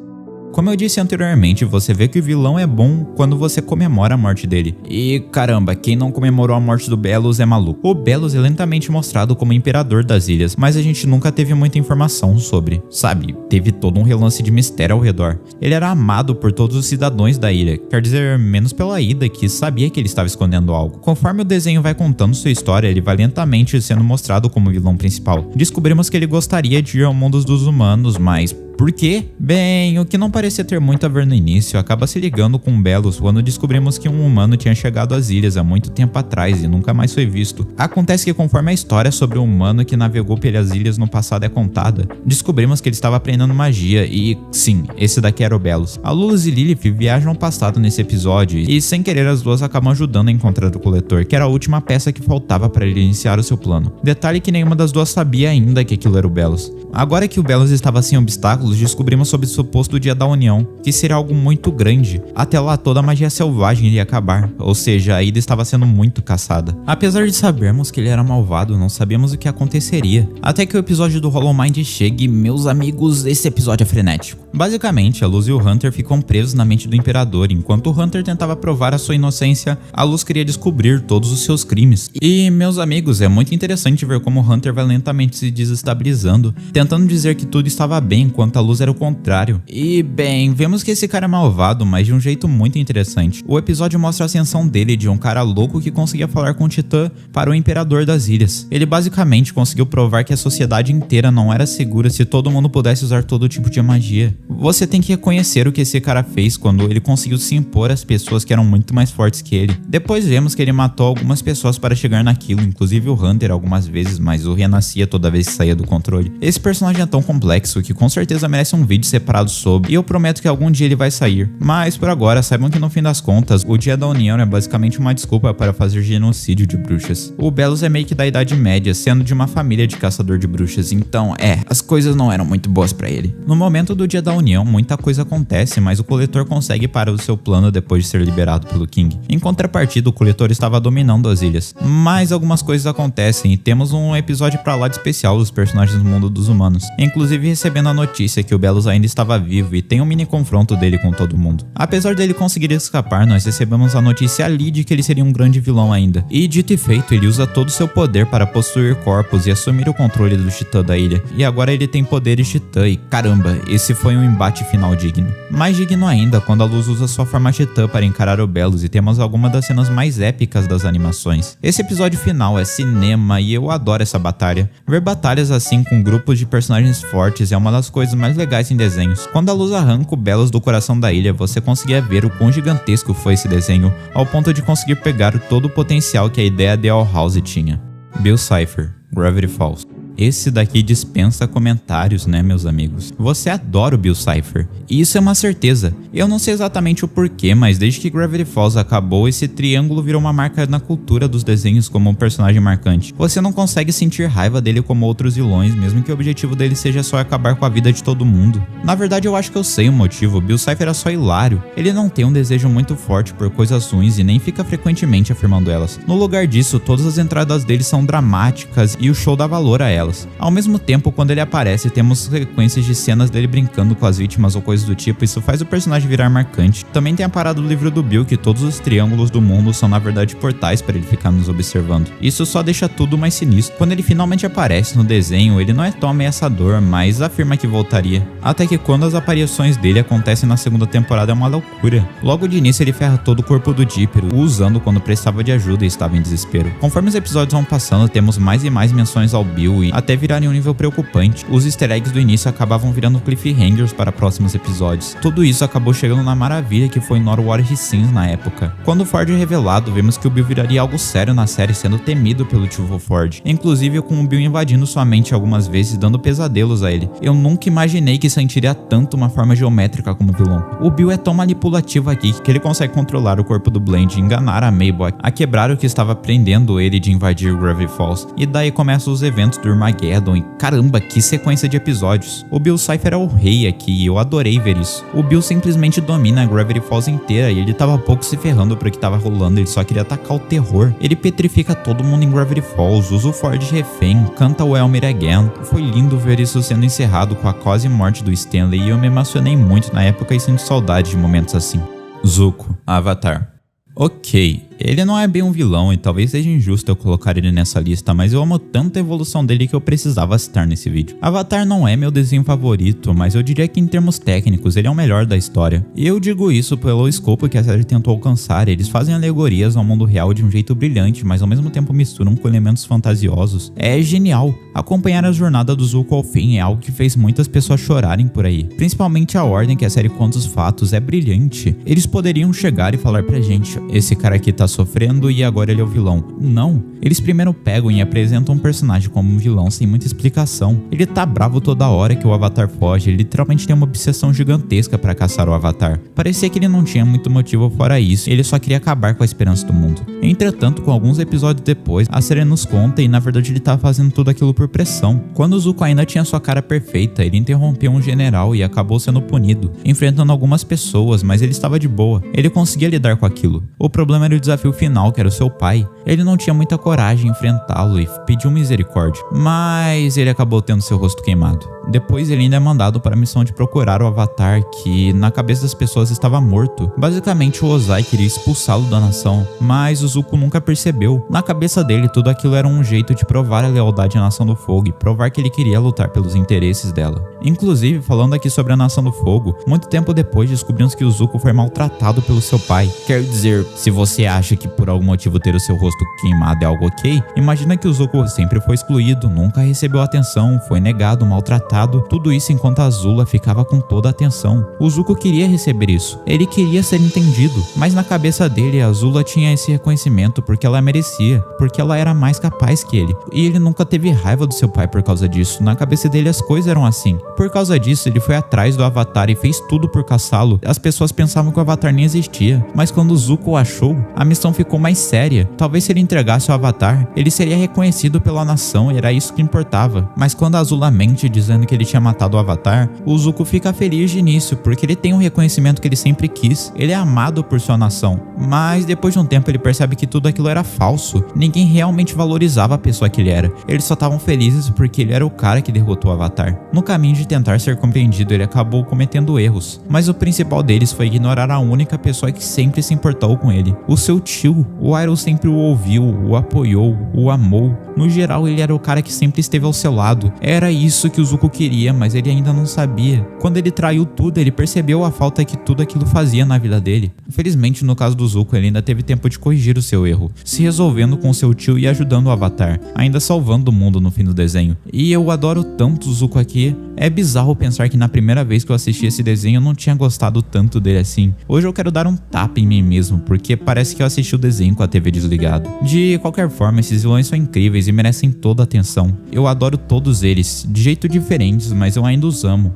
Como eu disse anteriormente, você vê que o vilão é bom quando você comemora a morte dele. E caramba, quem não comemorou a morte do Belus é maluco. O Belus é lentamente mostrado como imperador das ilhas, mas a gente nunca teve muita informação sobre. Sabe, teve todo um relance de mistério ao redor. Ele era amado por todos os cidadãos da ilha, quer dizer, menos pela Ida, que sabia que ele estava escondendo algo. Conforme o desenho vai contando sua história, ele vai lentamente sendo mostrado como vilão principal. Descobrimos que ele gostaria de ir ao mundo dos humanos, mas por quê? Bem, o que não parecia ter muito a ver no início acaba se ligando com Belus quando descobrimos que um humano tinha chegado às ilhas há muito tempo atrás e nunca mais foi visto. Acontece que conforme a história sobre o humano que navegou pelas ilhas no passado é contada, descobrimos que ele estava aprendendo magia e, sim, esse daqui era o Belus. A Lulus e Lilith viajam ao passado nesse episódio e, sem querer, as duas acabam ajudando a encontrar o coletor, que era a última peça que faltava para ele iniciar o seu plano. Detalhe que nenhuma das duas sabia ainda que aquilo era o Belus. Agora que o Belus estava sem obstáculos, descobrimos sobre o suposto Dia da União, que seria algo muito grande. Até lá toda a magia selvagem iria acabar, ou seja, a Ida estava sendo muito caçada. Apesar de sabermos que ele era malvado, não sabíamos o que aconteceria. Até que o episódio do Hollow Mind chega e, meus amigos, esse episódio é frenético. Basicamente, a Luz e o Hunter ficam presos na mente do Imperador. Enquanto o Hunter tentava provar a sua inocência, a Luz queria descobrir todos os seus crimes. E, meus amigos, é muito interessante ver como o Hunter vai lentamente se desestabilizando, tentando dizer que tudo estava bem, enquanto a Luz era o contrário. E, bem, vemos que esse cara é malvado, mas de um jeito muito interessante. O episódio mostra a ascensão dele de um cara louco que conseguia falar com o Titã para o Imperador das Ilhas. Ele basicamente conseguiu provar que a sociedade inteira não era segura se todo mundo pudesse usar todo tipo de magia. Você tem que reconhecer o que esse cara fez quando ele conseguiu se impor às pessoas que eram muito mais fortes que ele. Depois vemos que ele matou algumas pessoas para chegar naquilo, inclusive o Hunter algumas vezes, mas o renascia toda vez que saía do controle. Esse personagem é tão complexo que com certeza merece um vídeo separado sobre, e eu prometo que algum dia ele vai sair. Mas por agora, saibam que no fim das contas, o Dia da União é basicamente uma desculpa para fazer genocídio de bruxas. O Belus é meio que da Idade Média, sendo de uma família de caçador de bruxas, então as coisas não eram muito boas para ele. No momento do Dia da União, muita coisa acontece, mas o coletor consegue parar o seu plano depois de ser liberado pelo King. Em contrapartida, o coletor estava dominando as ilhas. Mas algumas coisas acontecem e temos um episódio pra lá de especial dos personagens do mundo dos humanos, inclusive recebendo a notícia que o Belus ainda estava vivo e tem um mini confronto dele com todo mundo. Apesar dele conseguir escapar, nós recebemos a notícia ali de que ele seria um grande vilão ainda. E dito e feito, ele usa todo o seu poder para possuir corpos e assumir o controle do Titã da ilha. E agora ele tem poderes Titã e caramba, esse foi um embate final digno. Mais digno ainda quando a Luz usa sua forma Titã para encarar o Belus e temos algumas das cenas mais épicas das animações. Esse episódio final é cinema e eu adoro essa batalha. Ver batalhas assim com grupos de personagens fortes é uma das coisas mais legais em desenhos. Quando a Luz arranca o Belus do coração da ilha, você conseguia ver o quão gigantesco foi esse desenho, ao ponto de conseguir pegar todo o potencial que a ideia de Owl House tinha. Bill Cipher, Gravity Falls. Esse daqui dispensa comentários, né, meus amigos? Você adora o Bill Cipher, e isso é uma certeza. Eu não sei exatamente o porquê, mas desde que Gravity Falls acabou, esse triângulo virou uma marca na cultura dos desenhos como um personagem marcante. Você não consegue sentir raiva dele como outros vilões, mesmo que o objetivo dele seja só acabar com a vida de todo mundo. Na verdade, eu acho que eu sei o motivo. Bill Cipher é só hilário. Ele não tem um desejo muito forte por coisas ruins e nem fica frequentemente afirmando elas. No lugar disso, todas as entradas dele são dramáticas e o show dá valor a elas. Ao mesmo tempo, quando ele aparece, temos sequências de cenas dele brincando com as vítimas ou coisas do tipo, isso faz o personagem virar marcante. Também tem a parada do livro do Bill, que todos os triângulos do mundo são na verdade portais para ele ficar nos observando. Isso só deixa tudo mais sinistro. Quando ele finalmente aparece no desenho, ele não é tão ameaçador, mas afirma que voltaria. Até que quando as aparições dele acontecem na segunda temporada é uma loucura. Logo de início ele ferra todo o corpo do Dípero, usando quando precisava de ajuda e estava em desespero. Conforme os episódios vão passando, temos mais e mais menções ao Bill até virarem um nível preocupante. Os easter eggs do início acabavam virando cliffhangers para próximos episódios. Tudo isso acabou chegando na maravilha que foi Not What He Seems na época. Quando o Ford é revelado, vemos que o Bill viraria algo sério na série, sendo temido pelo tio Ford, inclusive com o Bill invadindo sua mente algumas vezes, dando pesadelos a ele. Eu nunca imaginei que sentiria tanto uma forma geométrica como vilão. O Bill é tão manipulativo aqui que ele consegue controlar o corpo do Bland, enganar a Mabel a quebrar o que estava prendendo ele de invadir Gravity Falls, e daí começam os eventos do Armageddon, e caramba, que sequência de episódios. O Bill Cipher é o rei aqui e eu adorei ver isso. O Bill simplesmente domina a Gravity Falls inteira e ele tava pouco se ferrando pro que tava rolando, ele só queria atacar o terror. Ele petrifica todo mundo em Gravity Falls, usa o Ford de refém, canta o Elmer Again. Foi lindo ver isso sendo encerrado com a quase morte do Stanley e eu me emocionei muito na época e sinto saudade de momentos assim. Zuko, Avatar. Ok, ele não é bem um vilão e talvez seja injusto eu colocar ele nessa lista, mas eu amo tanto a evolução dele que eu precisava citar nesse vídeo. Avatar não é meu desenho favorito, mas eu diria que em termos técnicos ele é o melhor da história. E eu digo isso pelo escopo que a série tentou alcançar. Eles fazem alegorias ao mundo real de um jeito brilhante, mas ao mesmo tempo misturam com elementos fantasiosos. É genial. Acompanhar a jornada do Zuko ao fim é algo que fez muitas pessoas chorarem por aí. Principalmente a ordem que a série conta os fatos é brilhante. Eles poderiam chegar e falar pra gente: esse cara aqui tá sofrendo e agora ele é o vilão. Não, eles primeiro pegam e apresentam um personagem como um vilão sem muita explicação. Ele tá bravo toda hora que o Avatar foge, ele literalmente tem uma obsessão gigantesca pra caçar o Avatar. Parecia que ele não tinha muito motivo fora isso, ele só queria acabar com a esperança do mundo. Entretanto, com alguns episódios depois, a série nos conta e na verdade ele tá fazendo tudo aquilo por pressão. Quando o Zuko ainda tinha sua cara perfeita, ele interrompeu um general e acabou sendo punido, enfrentando algumas pessoas, mas ele estava de boa. Ele conseguia lidar com aquilo. O problema era o desafio final, que era o seu pai. Ele não tinha muita coragem em enfrentá-lo e pediu misericórdia, mas ele acabou tendo seu rosto queimado. Depois ele ainda é mandado para a missão de procurar o Avatar, que na cabeça das pessoas estava morto. Basicamente o Ozai queria expulsá-lo da nação, mas o Zuko nunca percebeu. Na cabeça dele tudo aquilo era um jeito de provar a lealdade à Nação do Fogo e provar que ele queria lutar pelos interesses dela. Inclusive, falando aqui sobre a Nação do Fogo, muito tempo depois descobrimos que o Zuko foi maltratado pelo seu pai. Quer dizer, se você acha que por algum motivo ter o seu rosto queimado é algo ok, imagina que o Zuko sempre foi excluído, nunca recebeu atenção, foi negado, maltratado, tudo isso enquanto a Azula ficava com toda a atenção. O Zuko queria receber isso, ele queria ser entendido, mas na cabeça dele a Azula tinha esse reconhecimento porque ela merecia, porque ela era mais capaz que ele, e ele nunca teve raiva do seu pai por causa disso. Na cabeça dele as coisas eram assim. Por causa disso ele foi atrás do Avatar e fez tudo por caçá-lo. As pessoas pensavam que o Avatar nem existia, mas quando o Zuko o achou, a missão ficou mais séria. Talvez se ele entregasse o Avatar, ele seria reconhecido pela nação e era isso que importava. Mas quando a Azula mente dizendo que ele tinha matado o Avatar, o Zuko fica feliz de início, porque ele tem um reconhecimento que ele sempre quis. Ele é amado por sua nação. Mas depois de um tempo ele percebe que tudo aquilo era falso. Ninguém realmente valorizava a pessoa que ele era. Eles só estavam felizes porque ele era o cara que derrotou o Avatar. No caminho de tentar ser compreendido, ele acabou cometendo erros. Mas o principal deles foi ignorar a única pessoa que sempre se importou com ele. O seu tio. O Iroh sempre o ouviu, o apoiou, o amou. No geral, ele era o cara que sempre esteve ao seu lado. Era isso que o Zuko queria, mas ele ainda não sabia. Quando ele traiu tudo, ele percebeu a falta que tudo aquilo fazia na vida dele. Infelizmente, no caso do Zuko, ele ainda teve tempo de corrigir o seu erro, se resolvendo com seu tio e ajudando o Avatar, ainda salvando o mundo no fim do desenho. E eu adoro tanto o Zuko aqui. É bizarro pensar que na primeira vez que eu assisti esse desenho eu não tinha gostado tanto dele assim. Hoje eu quero dar um tapa em mim mesmo, porque parece que eu assisti o desenho com a TV desligada. De qualquer forma, esses vilões são incríveis e merecem toda a atenção. Eu adoro todos eles, de jeito diferentes, mas eu ainda os amo.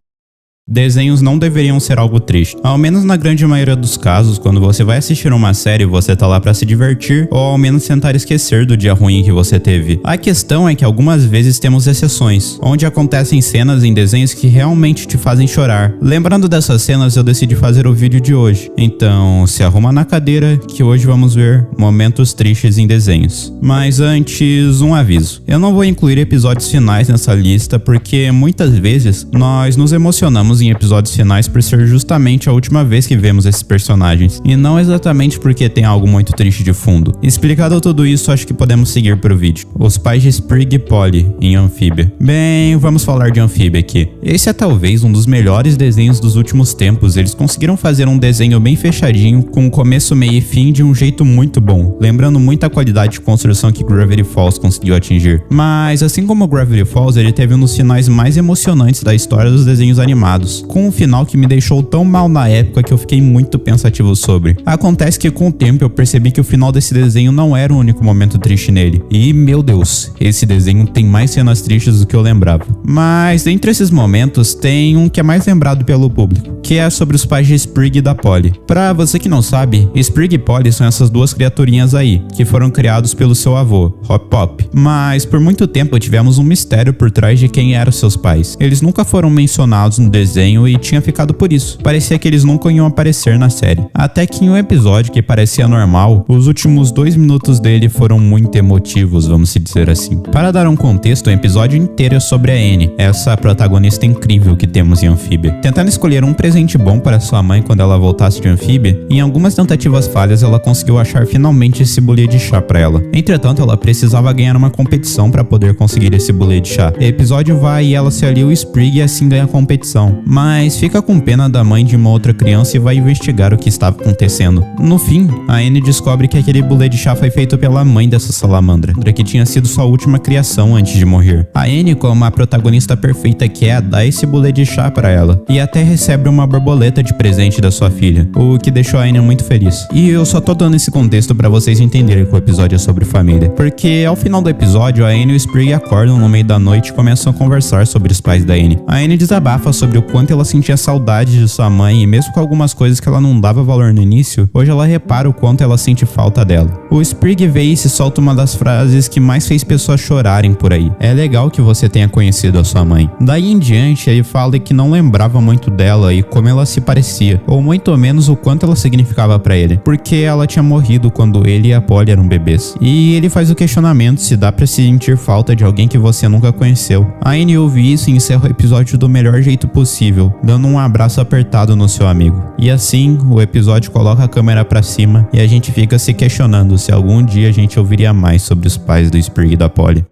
Desenhos não deveriam ser algo triste. Ao menos na grande maioria dos casos, quando você vai assistir uma série, você tá lá pra se divertir ou ao menos tentar esquecer do dia ruim que você teve. A questão é que algumas vezes temos exceções, onde acontecem cenas em desenhos que realmente te fazem chorar. Lembrando dessas cenas, eu decidi fazer o vídeo de hoje. Então, se arruma na cadeira que hoje vamos ver momentos tristes em desenhos. Mas antes, um aviso. Eu não vou incluir episódios finais nessa lista porque muitas vezes nós nos emocionamos pensamos em episódios finais por ser justamente a última vez que vemos esses personagens, e não exatamente porque tem algo muito triste de fundo. Explicado tudo isso, acho que podemos seguir para o vídeo. Os pais de Sprig e Polly em Amphibia. Bem, vamos falar de Amphibia aqui. Esse é talvez um dos melhores desenhos dos últimos tempos. Eles conseguiram fazer um desenho bem fechadinho, com começo, meio e fim de um jeito muito bom, lembrando muito a qualidade de construção que Gravity Falls conseguiu atingir. Mas assim como Gravity Falls, ele teve um dos finais mais emocionantes da história dos desenhos animados, com um final que me deixou tão mal na época que eu fiquei muito pensativo sobre. Acontece que com o tempo eu percebi que o final desse desenho não era o único momento triste nele, e meu Deus, esse desenho tem mais cenas tristes do que eu lembrava. Mas dentre esses momentos tem um que é mais lembrado pelo público, que é sobre os pais de Sprig e da Polly. Pra você que não sabe, Sprig e Polly são essas duas criaturinhas aí, que foram criados pelo seu avô, Hop Pop. Mas por muito tempo tivemos um mistério por trás de quem eram seus pais. Eles nunca foram mencionados no desenho e tinha ficado por isso. Parecia que eles nunca iam aparecer na série. Até que em um episódio que parecia normal, os últimos 2 minutos dele foram muito emotivos, vamos se dizer assim. Para dar um contexto, o episódio inteiro é sobre a Annie, essa protagonista incrível que temos em Amphibia. Tentando escolher um presente bom para sua mãe quando ela voltasse de Amphibia, em algumas tentativas falhas ela conseguiu achar finalmente esse bule de chá para ela. Entretanto, ela precisava ganhar uma competição para poder conseguir esse bule de chá. O episódio vai e ela se alia ao Sprig e assim ganha a competição. Mas fica com pena da mãe de uma outra criança e vai investigar o que estava acontecendo. No fim, a Annie descobre que aquele bule de chá foi feito pela mãe dessa salamandra, que tinha sido sua última criação antes de morrer. A Annie, como a protagonista perfeita que é, dá esse bule de chá para ela, e até recebe uma borboleta de presente da sua filha, o que deixou a Annie muito feliz. E eu só tô dando esse contexto para vocês entenderem que o episódio é sobre família, porque ao final do episódio a Annie e o Sprig acordam no meio da noite e começam a conversar sobre os pais da Annie. A Annie desabafa sobre o quanto ela sentia saudade de sua mãe e mesmo com algumas coisas que ela não dava valor no início, hoje ela repara o quanto ela sente falta dela. O Sprig vê isso e solta uma das frases que mais fez pessoas chorarem por aí. É legal que você tenha conhecido a sua mãe. Daí em diante ele fala que não lembrava muito dela e como ela se parecia, ou muito menos o quanto ela significava pra ele, porque ela tinha morrido quando ele e a Polly eram bebês. E ele faz o questionamento se dá pra sentir falta de alguém que você nunca conheceu. A Annie ouve isso e encerra o episódio do melhor jeito possível, dando um abraço apertado no seu amigo. E assim, o episódio coloca a câmera pra cima e a gente fica se questionando se algum dia a gente ouviria mais sobre os pais do Sprig e da Polly.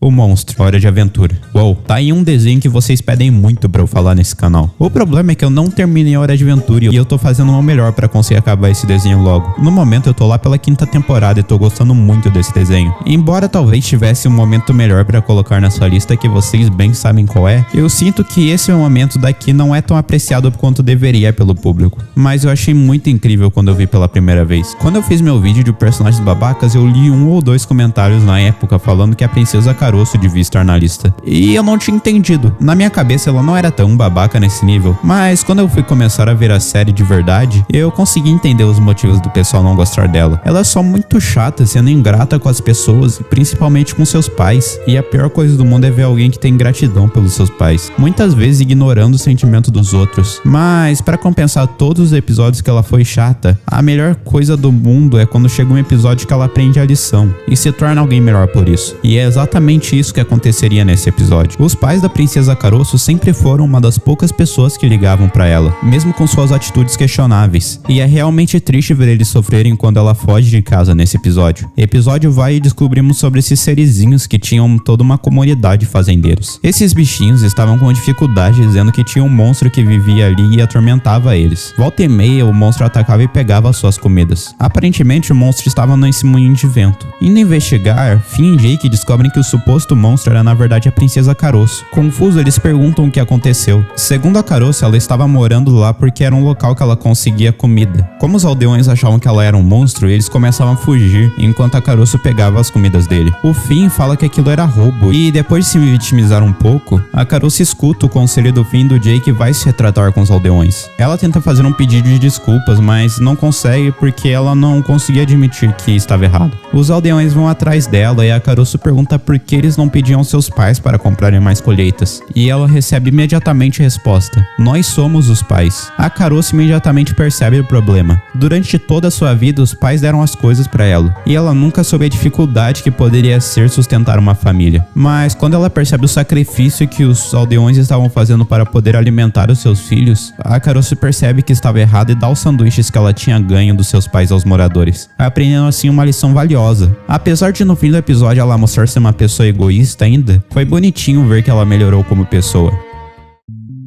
O Monstro, Hora de Aventura. Uou, tá aí um desenho que vocês pedem muito pra eu falar nesse canal. O problema é que eu não terminei a Hora de Aventura e eu tô fazendo o meu melhor pra conseguir acabar esse desenho logo. No momento eu tô lá pela 5ª temporada e tô gostando muito desse desenho. E embora talvez tivesse um momento melhor pra colocar nessa lista que vocês bem sabem qual é, eu sinto que esse momento daqui não é tão apreciado quanto deveria pelo público. Mas eu achei muito incrível quando eu vi pela primeira vez. Quando eu fiz meu vídeo de personagens babacas, eu li 1 ou 2 comentários na época falando que a Princesa Caroço devia estar na lista. E eu não tinha entendido. Na minha cabeça ela não era tão babaca nesse nível, mas quando eu fui começar a ver a série de verdade, eu consegui entender os motivos do pessoal não gostar dela. Ela é só muito chata, sendo ingrata com as pessoas, principalmente com seus pais. E a pior coisa do mundo é ver alguém que tem gratidão pelos seus pais, muitas vezes ignorando o sentimento dos outros. Mas para compensar todos os episódios que ela foi chata, a melhor coisa do mundo é quando chega um episódio que ela aprende a lição e se torna alguém melhor por isso. E é exatamente isso que aconteceria nesse episódio. Os pais da Princesa Caroço sempre foram uma das poucas pessoas que ligavam pra ela, mesmo com suas atitudes questionáveis. E é realmente triste ver eles sofrerem quando ela foge de casa nesse episódio. O episódio vai e descobrimos sobre esses serizinhos que tinham toda uma comunidade de fazendeiros. Esses bichinhos estavam com dificuldade, dizendo que tinha um monstro que vivia ali e atormentava eles. Volta e meia, o monstro atacava e pegava as suas comidas. Aparentemente, o monstro estava nesse moinho de vento. Indo investigar, Finn e Jake descobrem que o suposto monstro era na verdade a Princesa Caroço. Confuso, eles perguntam o que aconteceu. Segundo a Caroço, ela estava morando lá porque era um local que ela conseguia comida. Como os aldeões achavam que ela era um monstro, eles começavam a fugir, enquanto a Caroço pegava as comidas dele. O Finn fala que aquilo era roubo, e depois de se vitimizar um pouco, a Caroço escuta o conselho do Finn e do Jake e vai se retratar com os aldeões. Ela tenta fazer um pedido de desculpas, mas não consegue porque ela não conseguia admitir que estava errado. Os aldeões vão atrás dela e a Caroço pergunta por que que eles não pediam aos seus pais para comprarem mais colheitas. E ela recebe imediatamente a resposta: nós somos os pais. A Caroço imediatamente percebe o problema. Durante toda a sua vida, os pais deram as coisas para ela, e ela nunca soube a dificuldade que poderia ser sustentar uma família. Mas quando ela percebe o sacrifício que os aldeões estavam fazendo para poder alimentar os seus filhos, a Caroço percebe que estava errada e dá os sanduíches que ela tinha ganho dos seus pais aos moradores, aprendendo assim uma lição valiosa. Apesar de no fim do episódio ela mostrar ser uma pessoa egoísta ainda, foi bonitinho ver que ela melhorou como pessoa.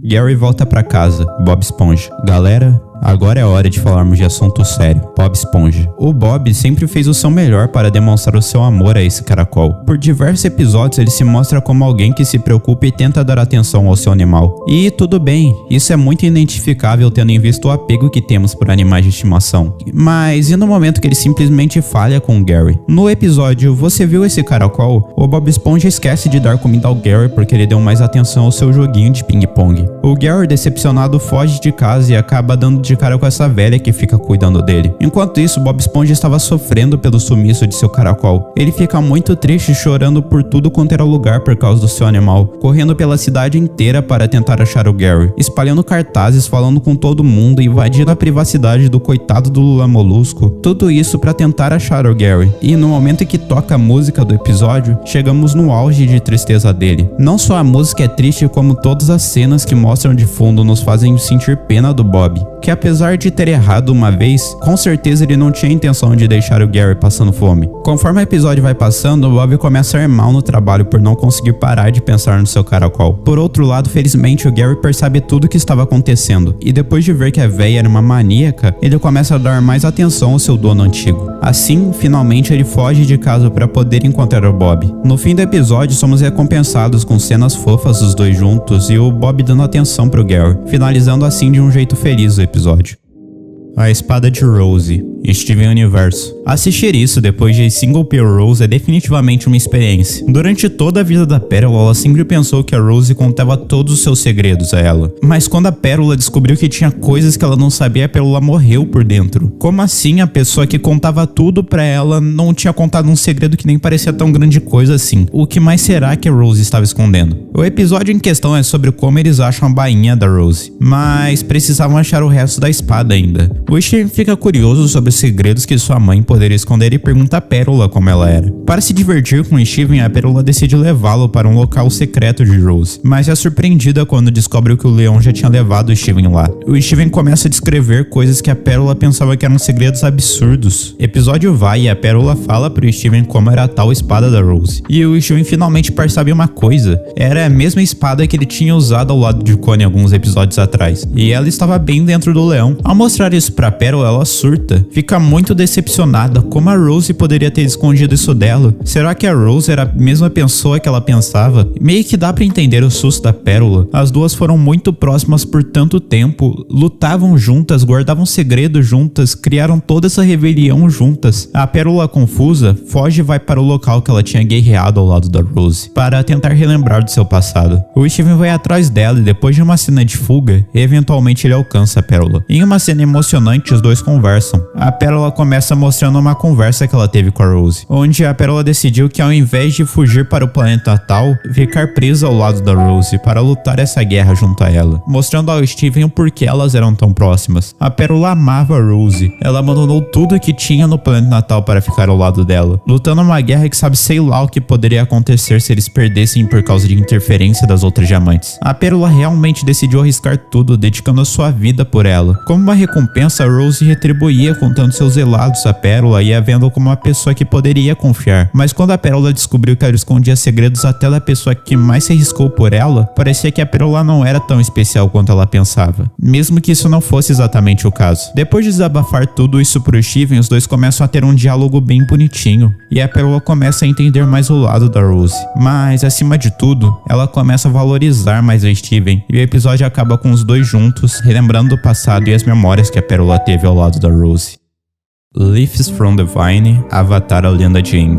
Gary volta pra casa. Bob Esponja: galera, agora é hora de falarmos de assunto sério. Bob Esponja. O Bob sempre fez o seu melhor para demonstrar o seu amor a esse caracol. Por diversos episódios ele se mostra como alguém que se preocupa e tenta dar atenção ao seu animal. E tudo bem, isso é muito identificável tendo em vista o apego que temos por animais de estimação. Mas e no momento que ele simplesmente falha com o Gary? No episódio Você Viu Esse Caracol? O Bob Esponja esquece de dar comida ao Gary porque ele deu mais atenção ao seu joguinho de ping-pong. O Gary, decepcionado, foge de casa e acaba dando de cara com essa velha que fica cuidando dele. Enquanto isso, Bob Esponja estava sofrendo pelo sumiço de seu caracol. Ele fica muito triste, chorando por tudo quanto era lugar por causa do seu animal, correndo pela cidade inteira para tentar achar o Gary, espalhando cartazes, falando com todo mundo, invadindo a privacidade do coitado do Lula Molusco. Tudo isso para tentar achar o Gary. E no momento em que toca a música do episódio, chegamos no auge de tristeza dele. Não só a música é triste, como todas as cenas que mostram de fundo nos fazem sentir pena do Bob, que apesar de ter errado uma vez, com certeza ele não tinha intenção de deixar o Gary passando fome. Conforme o episódio vai passando, o Bob começa a ir mal no trabalho por não conseguir parar de pensar no seu caracol. Por outro lado, felizmente o Gary percebe tudo o que estava acontecendo, e depois de ver que a véia era uma maníaca, ele começa a dar mais atenção ao seu dono antigo. Assim, finalmente ele foge de casa para poder encontrar o Bob. No fim do episódio, somos recompensados com cenas fofas dos dois juntos e o Bob dando atenção pro Gary, finalizando assim de um jeito feliz o episódio. A Espada de Rose, Steven Universo. Assistir isso depois de Single Pill Rose é definitivamente uma experiência. Durante toda a vida da Pérola, ela sempre pensou que a Rose contava todos os seus segredos a ela. Mas quando a Pérola descobriu que tinha coisas que ela não sabia, a Pérola morreu por dentro. Como assim a pessoa que contava tudo pra ela não tinha contado um segredo que nem parecia tão grande coisa assim? O que mais será que a Rose estava escondendo? O episódio em questão é sobre como eles acham a bainha da Rose, mas precisavam achar o resto da espada ainda. O Steven fica curioso sobre os segredos que sua mãe poderia esconder e pergunta a Pérola como ela era. Para se divertir com Steven, a Pérola decide levá-lo para um local secreto de Rose, mas é surpreendida quando descobre que o leão já tinha levado o Steven lá. O Steven começa a descrever coisas que a Pérola pensava que eram segredos absurdos. Episódio vai e a Pérola fala pro Steven como era a tal espada da Rose. E o Steven finalmente percebe uma coisa: era a mesma espada que ele tinha usado ao lado de Connie alguns episódios atrás, e ela estava bem dentro do leão. Ao mostrar isso pra Pérola, ela surta, fica muito decepcionada. Como a Rose poderia ter escondido isso dela? Será que a Rose era a mesma pessoa que ela pensava? Meio que dá pra entender o susto da Pérola. As duas foram muito próximas por tanto tempo, lutavam juntas, guardavam segredos juntas, criaram toda essa rebelião juntas. A Pérola, confusa, foge e vai para o local que ela tinha guerreado ao lado da Rose, para tentar relembrar do seu passado. O Steven vai atrás dela e depois de uma cena de fuga, eventualmente ele alcança a Pérola. Em uma cena emocionante, os dois conversam. A Pérola começa mostrando uma conversa que ela teve com a Rose, onde a Pérola decidiu que ao invés de fugir para o planeta natal, ficar presa ao lado da Rose para lutar essa guerra junto a ela, mostrando ao Steven o porquê elas eram tão próximas. A Pérola amava a Rose, ela abandonou tudo que tinha no planeta natal para ficar ao lado dela, lutando uma guerra que sabe sei lá o que poderia acontecer se eles perdessem por causa de interferência das outras diamantes. A Pérola realmente decidiu arriscar tudo, dedicando a sua vida por ela. Como uma recompensa, a Rose retribuía contando seus relatos à Pérola e a vendo como uma pessoa que poderia confiar. Mas quando a Pérola descobriu que ela escondia segredos até da pessoa que mais se arriscou por ela, parecia que a Pérola não era tão especial quanto ela pensava, mesmo que isso não fosse exatamente o caso. Depois de desabafar tudo isso pro Steven, os dois começam a ter um diálogo bem bonitinho, e a Pérola começa a entender mais o lado da Rose. Mas, acima de tudo, ela começa a valorizar mais o Steven, e o episódio acaba com os dois juntos, relembrando do passado e as memórias que a Pérola teve ao lado da Rose. Leaves from the Vine, Avatar: A Lenda de Aang.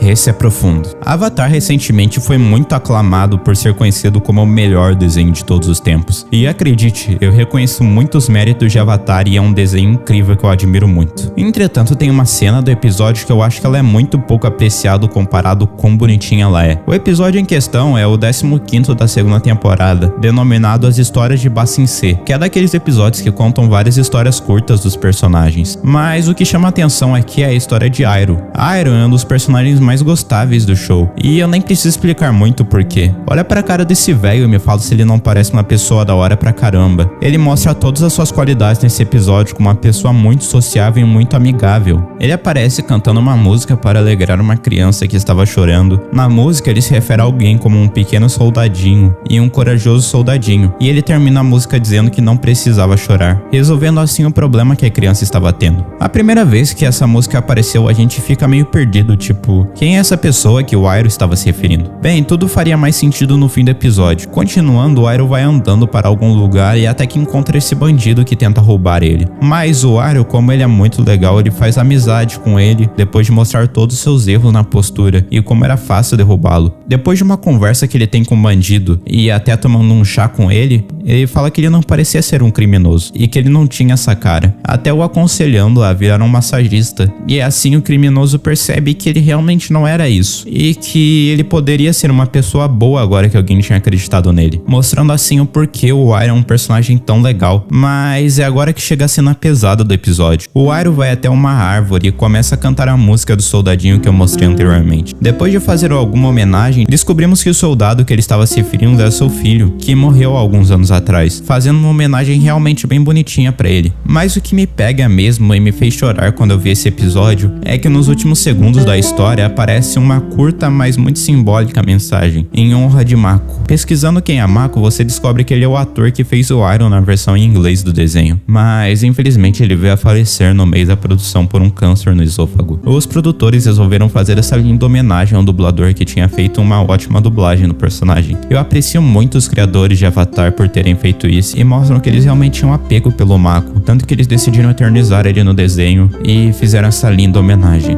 Esse é profundo. Avatar recentemente foi muito aclamado por ser conhecido como o melhor desenho de todos os tempos. E acredite, eu reconheço muitos méritos de Avatar e é um desenho incrível que eu admiro muito. Entretanto, tem uma cena do episódio que eu acho que ela é muito pouco apreciada comparado com quão bonitinha ela é. O episódio em questão é o 15º da segunda temporada, denominado As Histórias de Ba Sing Se, que é daqueles episódios que contam várias histórias curtas dos personagens. Mas o que chama atenção aqui é a história de Iroh. Iroh é um dos personagens mais gostáveis do show, e eu nem preciso explicar muito o porquê. Olha pra cara desse velho e me fala se ele não parece uma pessoa da hora pra caramba. Ele mostra todas as suas qualidades nesse episódio como uma pessoa muito sociável e muito amigável. Ele aparece cantando uma música para alegrar uma criança que estava chorando. Na música ele se refere a alguém como um pequeno soldadinho e um corajoso soldadinho, e ele termina a música dizendo que não precisava chorar, resolvendo assim o problema que a criança estava tendo. A primeira vez que essa música apareceu, a gente fica meio perdido, tipo, quem é essa pessoa que o Iroh estava se referindo? Bem, tudo faria mais sentido no fim do episódio. Continuando, o Iroh vai andando para algum lugar e até que encontra esse bandido que tenta roubar ele. Mas o Iroh, como ele é muito legal, ele faz amizade com ele depois de mostrar todos os seus erros na postura e como era fácil derrubá-lo. Depois de uma conversa que ele tem com o bandido e até tomando um chá com ele fala que ele não parecia ser um criminoso e que ele não tinha essa cara, até o aconselhando a virar um massagista. E assim o criminoso percebe que ele realmente não era isso e que ele poderia ser uma pessoa boa agora que alguém tinha acreditado nele, mostrando assim o porquê o Iroh é um personagem tão legal. Mas é agora que chega a cena pesada do episódio. O Iroh vai até uma árvore e começa a cantar a música do soldadinho que eu mostrei anteriormente. Depois de fazer alguma homenagem, descobrimos que o soldado que ele estava se referindo era seu filho, que morreu há alguns anos atrás, fazendo uma homenagem realmente bem bonitinha pra ele. Mas o que me pega mesmo e me fez chorar quando eu vi esse episódio é que nos últimos segundos da história aparece uma curta, mas muito simbólica mensagem em honra de Mako. Pesquisando quem é Mako, você descobre que ele é o ator que fez o Iroh na versão em inglês do desenho, mas infelizmente ele veio a falecer no meio da produção por um câncer no esôfago. Os produtores resolveram fazer essa linda homenagem ao dublador que tinha feito uma ótima dublagem no personagem. Eu aprecio muito os criadores de Avatar por terem feito isso e mostram que eles realmente tinham apego pelo Mako, tanto que eles decidiram eternizar ele no desenho e fizeram essa linda homenagem.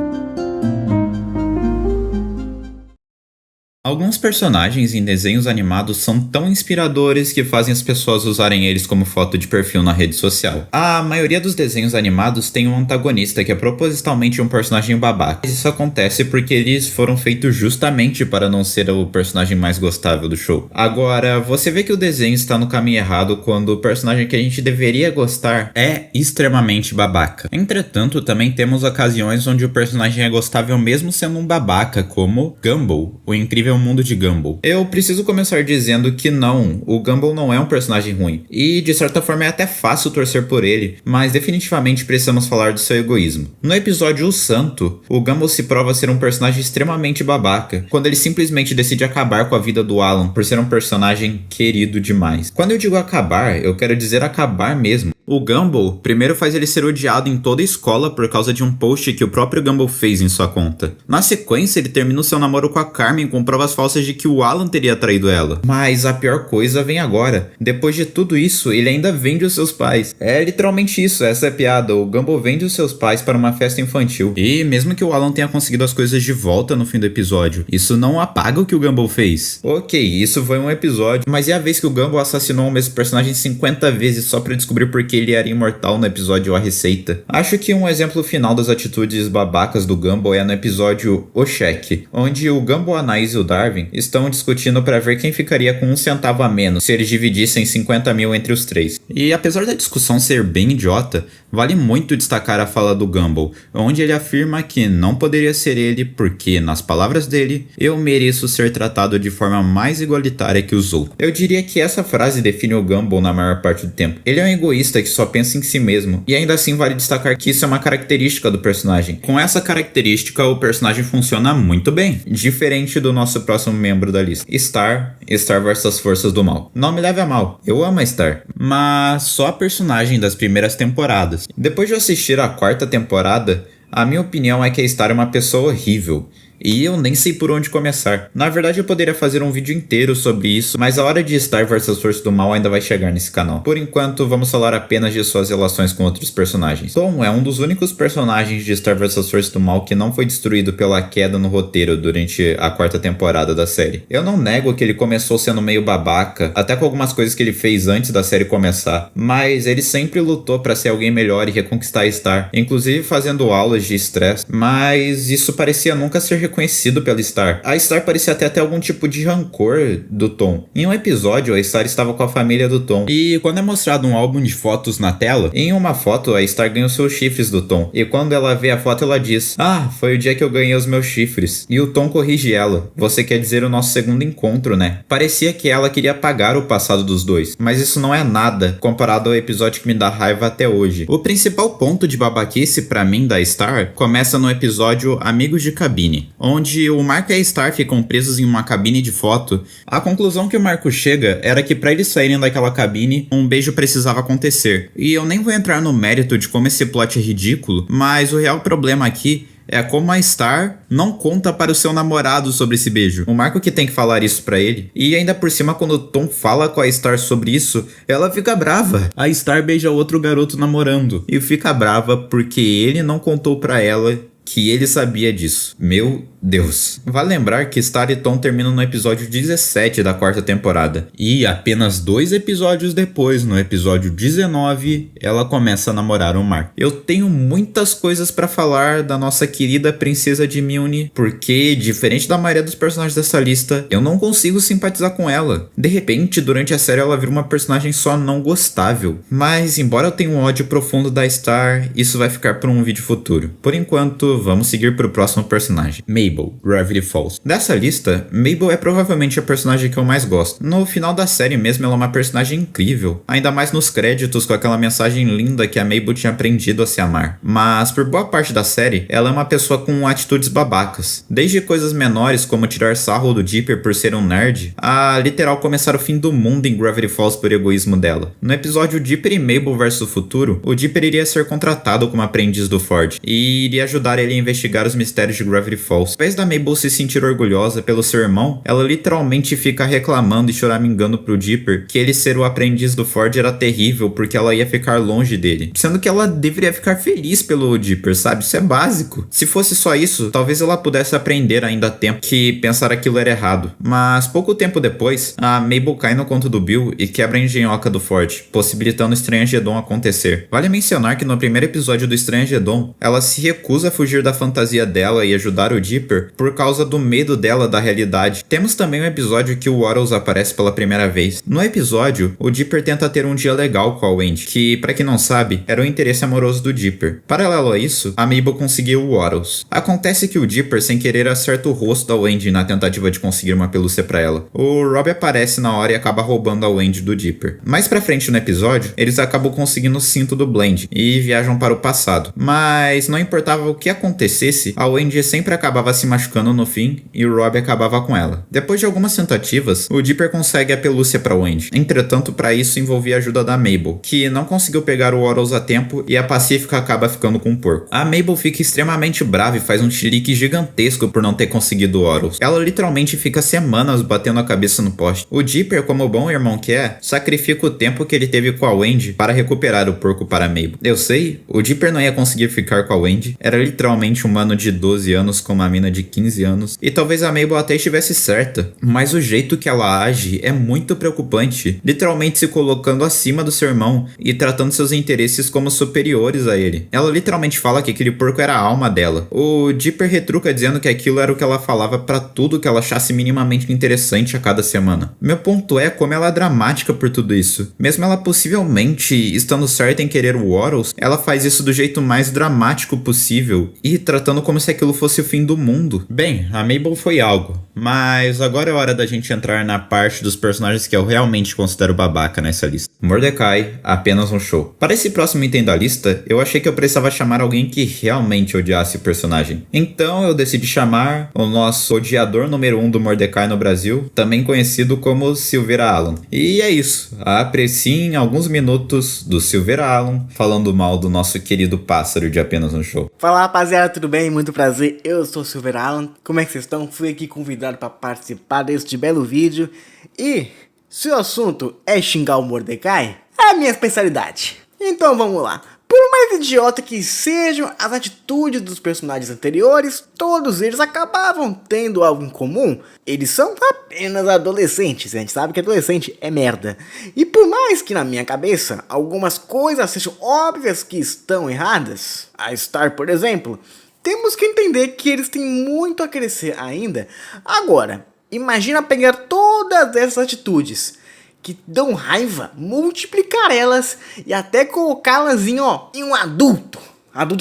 Alguns personagens em desenhos animados são tão inspiradores que fazem as pessoas usarem eles como foto de perfil na rede social. A maioria dos desenhos animados tem um antagonista que é propositalmente um personagem babaca. Isso acontece porque eles foram feitos justamente para não ser o personagem mais gostável do show. Agora, você vê que o desenho está no caminho errado quando o personagem que a gente deveria gostar é extremamente babaca. Entretanto, também temos ocasiões onde o personagem é gostável mesmo sendo um babaca, como Gumball, o incrível mundo de Gumball. Eu preciso começar dizendo que não, o Gumball não é um personagem ruim, e de certa forma é até fácil torcer por ele, mas definitivamente precisamos falar do seu egoísmo. No episódio O Santo, o Gumball se prova ser um personagem extremamente babaca, quando ele simplesmente decide acabar com a vida do Alan por ser um personagem querido demais. Quando eu digo acabar, eu quero dizer acabar mesmo. O Gumball primeiro faz ele ser odiado em toda a escola por causa de um post que o próprio Gumball fez em sua conta. Na sequência, ele termina o seu namoro com a Carmen com provas falsas de que o Alan teria traído ela. Mas a pior coisa vem agora. Depois de tudo isso, ele ainda vende os seus pais. É literalmente isso, essa é a piada. O Gumball vende os seus pais para uma festa infantil. E mesmo que o Alan tenha conseguido as coisas de volta no fim do episódio, isso não apaga o que o Gumball fez. Ok, isso foi um episódio, mas e a vez que o Gumball assassinou o mesmo personagem 50 vezes só para descobrir por que ele era imortal no episódio A Receita? Acho que um exemplo final das atitudes babacas do Gumball é no episódio O Cheque, onde o Gumball, a Anaís e o Darwin estão discutindo para ver quem ficaria com 1 centavo a menos se eles dividissem 50 mil entre os três. E apesar da discussão ser bem idiota, vale muito destacar a fala do Gumball, onde ele afirma que não poderia ser ele porque, nas palavras dele, eu mereço ser tratado de forma mais igualitária que os outros. Eu diria que essa frase define o Gumball na maior parte do tempo. Ele é um egoísta que só pensa em si mesmo, e ainda assim vale destacar que isso é uma característica do personagem. Com essa característica, o personagem funciona muito bem, diferente do nosso próximo membro da lista, Star versus as Forças do Mal. Não me leve a mal, eu amo a Star, mas só a personagem das primeiras temporadas. Depois de assistir a 4ª temporada, a minha opinião é que a Star é uma pessoa horrível. e eu nem sei por onde começar. Na verdade, eu poderia fazer um vídeo inteiro sobre isso, mas a hora de Star vs Força do Mal ainda vai chegar nesse canal. Por enquanto, vamos falar apenas de suas relações com outros personagens. Tom é um dos únicos personagens de Star vs Força do Mal que não foi destruído pela queda no roteiro durante a 4ª temporada da série. Eu não nego que ele começou sendo meio babaca, até com algumas coisas que ele fez antes da série começar, mas ele sempre lutou pra ser alguém melhor e reconquistar a Star, inclusive fazendo aulas de estresse, mas isso parecia nunca ser reconhecido pela Star. A Star parecia até ter algum tipo de rancor do Tom. Em um episódio, a Star estava com a família do Tom, e quando é mostrado um álbum de fotos na tela, em uma foto a Star ganha os seus chifres do Tom, e quando ela vê a foto ela diz: "Ah, foi o dia que eu ganhei os meus chifres." E o Tom corrige ela: "Você quer dizer o nosso segundo encontro, né?" Parecia que ela queria apagar o passado dos dois, mas isso não é nada comparado ao episódio que me dá raiva até hoje. O principal ponto de babaquice pra mim da Star começa no episódio Amigos de Cabine, onde o Marco e a Star ficam presos em uma cabine de foto. A conclusão que o Marco chega era que pra eles saírem daquela cabine, um beijo precisava acontecer. E eu nem vou entrar no mérito de como esse plot é ridículo, mas o real problema aqui é como a Star não conta para o seu namorado sobre esse beijo. O Marco que tem que falar isso pra ele. E ainda por cima, quando o Tom fala com a Star sobre isso, ela fica brava. A Star beija outro garoto namorando e fica brava porque ele não contou pra ela que ele sabia disso. Meu Deus. Vale lembrar que Star e Tom terminam no episódio 17 da 4ª temporada. E apenas 2 episódios depois, no episódio 19, ela começa a namorar o Mark. Eu tenho muitas coisas pra falar da nossa querida princesa de Milne, porque, diferente da maioria dos personagens dessa lista, eu não consigo simpatizar com ela. De repente, durante a série, ela vira uma personagem só não gostável. Mas, embora eu tenha um ódio profundo da Star, isso vai ficar para um vídeo futuro. Por enquanto, vamos seguir para o próximo personagem, Mabel, Gravity Falls. Dessa lista, Mabel é provavelmente a personagem que eu mais gosto. No final da série mesmo, ela é uma personagem incrível, ainda mais nos créditos com aquela mensagem linda que a Mabel tinha aprendido a se amar. Mas por boa parte da série, ela é uma pessoa com atitudes babacas. Desde coisas menores como tirar sarro do Dipper por ser um nerd, a literal começar o fim do mundo em Gravity Falls por egoísmo dela. No episódio Dipper e Mabel vs o Futuro, o Dipper iria ser contratado como aprendiz do Ford e iria ajudar ele a investigar os mistérios de Gravity Falls. Ao invés da Mabel se sentir orgulhosa pelo seu irmão, ela literalmente fica reclamando e choramingando pro Dipper que ele ser o aprendiz do Ford era terrível porque ela ia ficar longe dele. Sendo que ela deveria ficar feliz pelo Dipper, sabe? Isso é básico. Se fosse só isso, talvez ela pudesse aprender ainda a tempo que pensar aquilo era errado. Mas pouco tempo depois, a Mabel cai no conto do Bill e quebra a engenhoca do Ford, possibilitando o Estranhagedon acontecer. Vale mencionar que no primeiro episódio do Estranhagedon, ela se recusa a fugir da fantasia dela e ajudar o Dipper por causa do medo dela da realidade. Temos também um episódio que o Wattles aparece pela primeira vez. No episódio, o Dipper tenta ter um dia legal com a Wendy, que, pra quem não sabe, era o interesse amoroso do Dipper. Paralelo a isso, a Mabel conseguiu o Wattles. Acontece que o Dipper, sem querer, acerta o rosto da Wendy na tentativa de conseguir uma pelúcia pra ela. O Rob aparece na hora e acaba roubando a Wendy do Dipper. Mais pra frente no episódio, eles acabam conseguindo o cinto do Blend e viajam para o passado. Mas não importava o que acontecesse, a Wendy sempre acabava se machucando no fim e o Rob acabava com ela. Depois de algumas tentativas, o Dipper consegue a pelúcia pra Wendy. Entretanto, para isso envolvia a ajuda da Mabel, que não conseguiu pegar o Wattles a tempo e a Pacífica acaba ficando com o porco. A Mabel fica extremamente brava e faz um chilique gigantesco por não ter conseguido o Wattles. Ela literalmente fica semanas batendo a cabeça no poste. O Dipper, como bom irmão que é, sacrifica o tempo que ele teve com a Wendy para recuperar o porco para a Mabel. Eu sei, o Dipper não ia conseguir ficar com a Wendy, era literalmente um mano de 12 anos com uma mina de 15 anos, e talvez a Mabel até estivesse certa, mas o jeito que ela age é muito preocupante, literalmente se colocando acima do seu irmão e tratando seus interesses como superiores a ele. Ela literalmente fala que aquele porco era a alma dela. O Dipper retruca dizendo que aquilo era o que ela falava pra tudo que ela achasse minimamente interessante a cada semana. Meu ponto é como ela é dramática por tudo isso. Mesmo ela possivelmente estando certa em querer o Wattles, ela faz isso do jeito mais dramático possível e tratando como se aquilo fosse o fim do mundo. Bem, a Mabel foi algo, mas agora é hora da gente entrar na parte dos personagens que eu realmente considero babaca nessa lista. Mordecai, apenas um show. Para esse próximo item da lista, eu achei que eu precisava chamar alguém que realmente odiasse o personagem. Então eu decidi chamar o nosso odiador número 1 do Mordecai no Brasil, também conhecido como Silveira Allen. E é isso, apreciem alguns minutos do Silveira Allen falando mal do nosso querido pássaro de Apenas um Show. Fala, rapaziada. rapaziada, tudo bem? Muito prazer, eu sou o Silver Alan. Como é que vocês estão? Fui aqui convidado para participar deste belo vídeo. E se o assunto é xingar o Mordecai, é a minha especialidade. Então vamos lá. Por mais idiota que sejam as atitudes dos personagens anteriores, todos eles acabavam tendo algo em comum. Eles são apenas adolescentes, a gente sabe que adolescente é merda. E por mais que na minha cabeça algumas coisas sejam óbvias que estão erradas, a Star, por exemplo, temos que entender que eles têm muito a crescer ainda. Agora, imagina pegar todas essas atitudes que dão raiva, multiplicar elas e até colocá-las em um adulto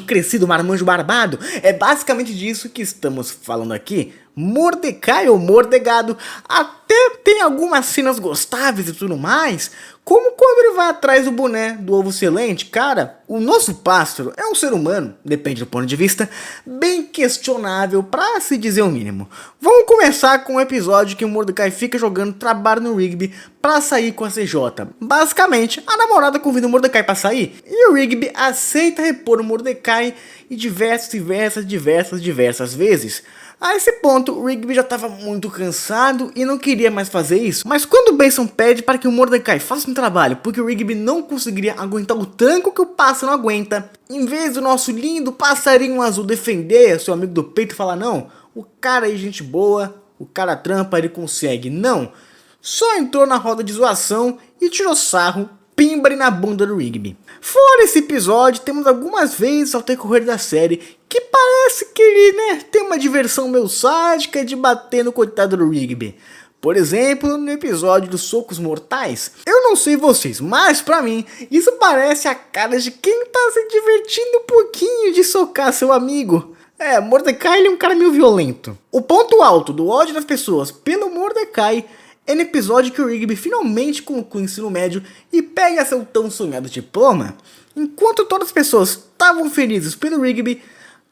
crescido, marmanjo barbado. É basicamente disso que estamos falando aqui. Mordecai ou Mordegado até tem algumas cenas gostáveis e tudo mais, como quando ele vai atrás do boné do ovo excelente. Cara, o nosso pássaro é um ser humano, depende do ponto de vista, bem questionável pra se dizer o mínimo. Vamos começar com um episódio que o Mordecai fica jogando trabalho no Rigby pra sair com a CJ. Basicamente, a namorada convida o Mordecai pra sair e o Rigby aceita repor o Mordecai e diversas vezes. A esse ponto, o Rigby já estava muito cansado e não queria mais fazer isso. Mas quando o Benson pede para que o Mordecai faça um trabalho, porque o Rigby não conseguiria aguentar o tranco que o pássaro não aguenta, em vez do nosso lindo passarinho azul defender seu amigo do peito e falar não, o cara é gente boa, o cara trampa, ele consegue. Não, só entrou na roda de zoação e tirou sarro, pimbre na bunda do Rigby. Fora esse episódio, temos algumas vezes ao decorrer da série que parece que ele, tem uma diversão meio sádica de bater no coitado do Rigby. Por exemplo, no episódio dos socos mortais. Eu não sei vocês, mas pra mim, isso parece a cara de quem tá se divertindo um pouquinho de socar seu amigo. Mordecai ele é um cara meio violento. O ponto alto do ódio das pessoas pelo Mordecai é no episódio que o Rigby finalmente conclui o ensino médio e pega seu tão sonhado diploma. Enquanto todas as pessoas estavam felizes pelo Rigby,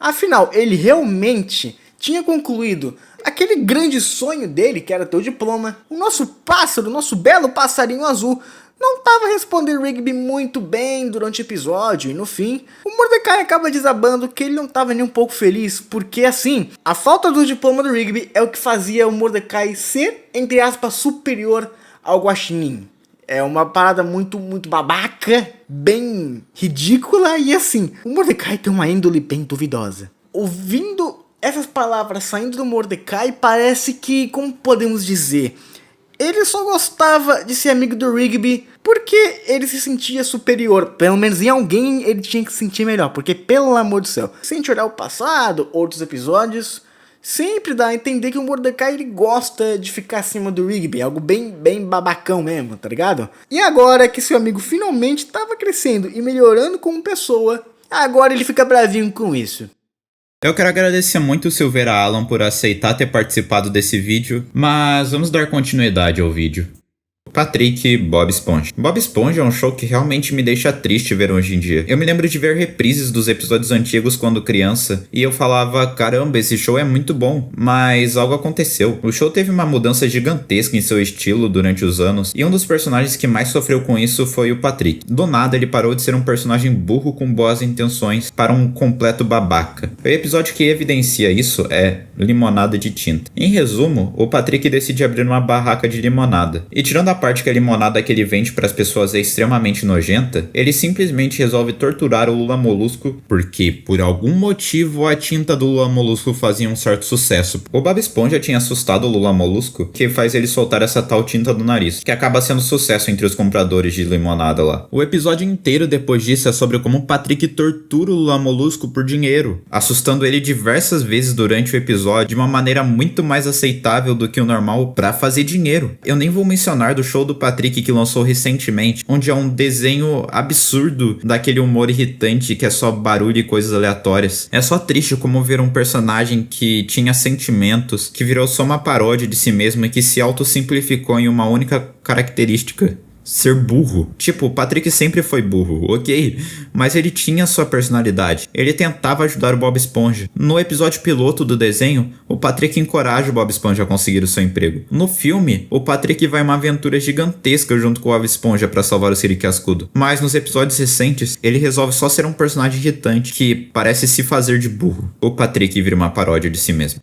afinal ele realmente tinha concluído aquele grande sonho dele, que era ter o diploma. O nosso pássaro, o nosso belo passarinho azul, não estava respondendo Rigby muito bem durante o episódio, e no fim, o Mordecai acaba desabando que ele não estava nem um pouco feliz, porque assim, a falta do diploma do Rigby é o que fazia o Mordecai ser, entre aspas, superior ao Guaxinim. É uma parada muito babaca, bem ridícula, e assim, o Mordecai tem uma índole bem duvidosa. Ouvindo essas palavras saindo do Mordecai, parece que, como podemos dizer, ele só gostava de ser amigo do Rigby porque ele se sentia superior. Pelo menos em alguém ele tinha que se sentir melhor. Porque, pelo amor do céu, se a gente olhar o passado, outros episódios, sempre dá a entender que o Mordecai ele gosta de ficar acima do Rigby. Algo bem babacão mesmo, tá ligado? E agora que seu amigo finalmente estava crescendo e melhorando como pessoa, agora ele fica bravinho com isso. Eu quero agradecer muito o Silveira Alan por aceitar ter participado desse vídeo, mas vamos dar continuidade ao vídeo. Patrick Bob Esponja. Bob Esponja é um show que realmente me deixa triste ver hoje em dia. Eu me lembro de ver reprises dos episódios antigos quando criança, e eu falava, caramba, esse show é muito bom, mas algo aconteceu. O show teve uma mudança gigantesca em seu estilo durante os anos, e um dos personagens que mais sofreu com isso foi o Patrick. Do nada ele parou de ser um personagem burro com boas intenções para um completo babaca. O episódio que evidencia isso é Limonada de Tinta. Em resumo, o Patrick decide abrir uma barraca de limonada, e tirando a parte que a limonada que ele vende para as pessoas é extremamente nojenta, ele simplesmente resolve torturar o Lula Molusco, porque por algum motivo a tinta do Lula Molusco fazia um certo sucesso. O Bob Esponja tinha assustado o Lula Molusco, que faz ele soltar essa tal tinta do nariz, que acaba sendo sucesso entre os compradores de limonada lá. O episódio inteiro depois disso é sobre como o Patrick tortura o Lula Molusco por dinheiro, assustando ele diversas vezes durante o episódio de uma maneira muito mais aceitável do que o normal pra fazer dinheiro. Eu nem vou mencionar do show do Patrick que lançou recentemente, onde é um desenho absurdo daquele humor irritante que é só barulho e coisas aleatórias. É só triste como ver um personagem que tinha sentimentos, que virou só uma paródia de si mesmo e que se autossimplificou em uma única característica. ser burro. Tipo, o Patrick sempre foi burro, ok? Mas ele tinha sua personalidade. Ele tentava ajudar o Bob Esponja. No episódio piloto do desenho, o Patrick encoraja o Bob Esponja a conseguir o seu emprego. No filme, o Patrick vai em uma aventura gigantesca junto com o Bob Esponja para salvar o Siri Cascudo. Mas nos episódios recentes, ele resolve só ser um personagem irritante que parece se fazer de burro. O Patrick vira uma paródia de si mesmo.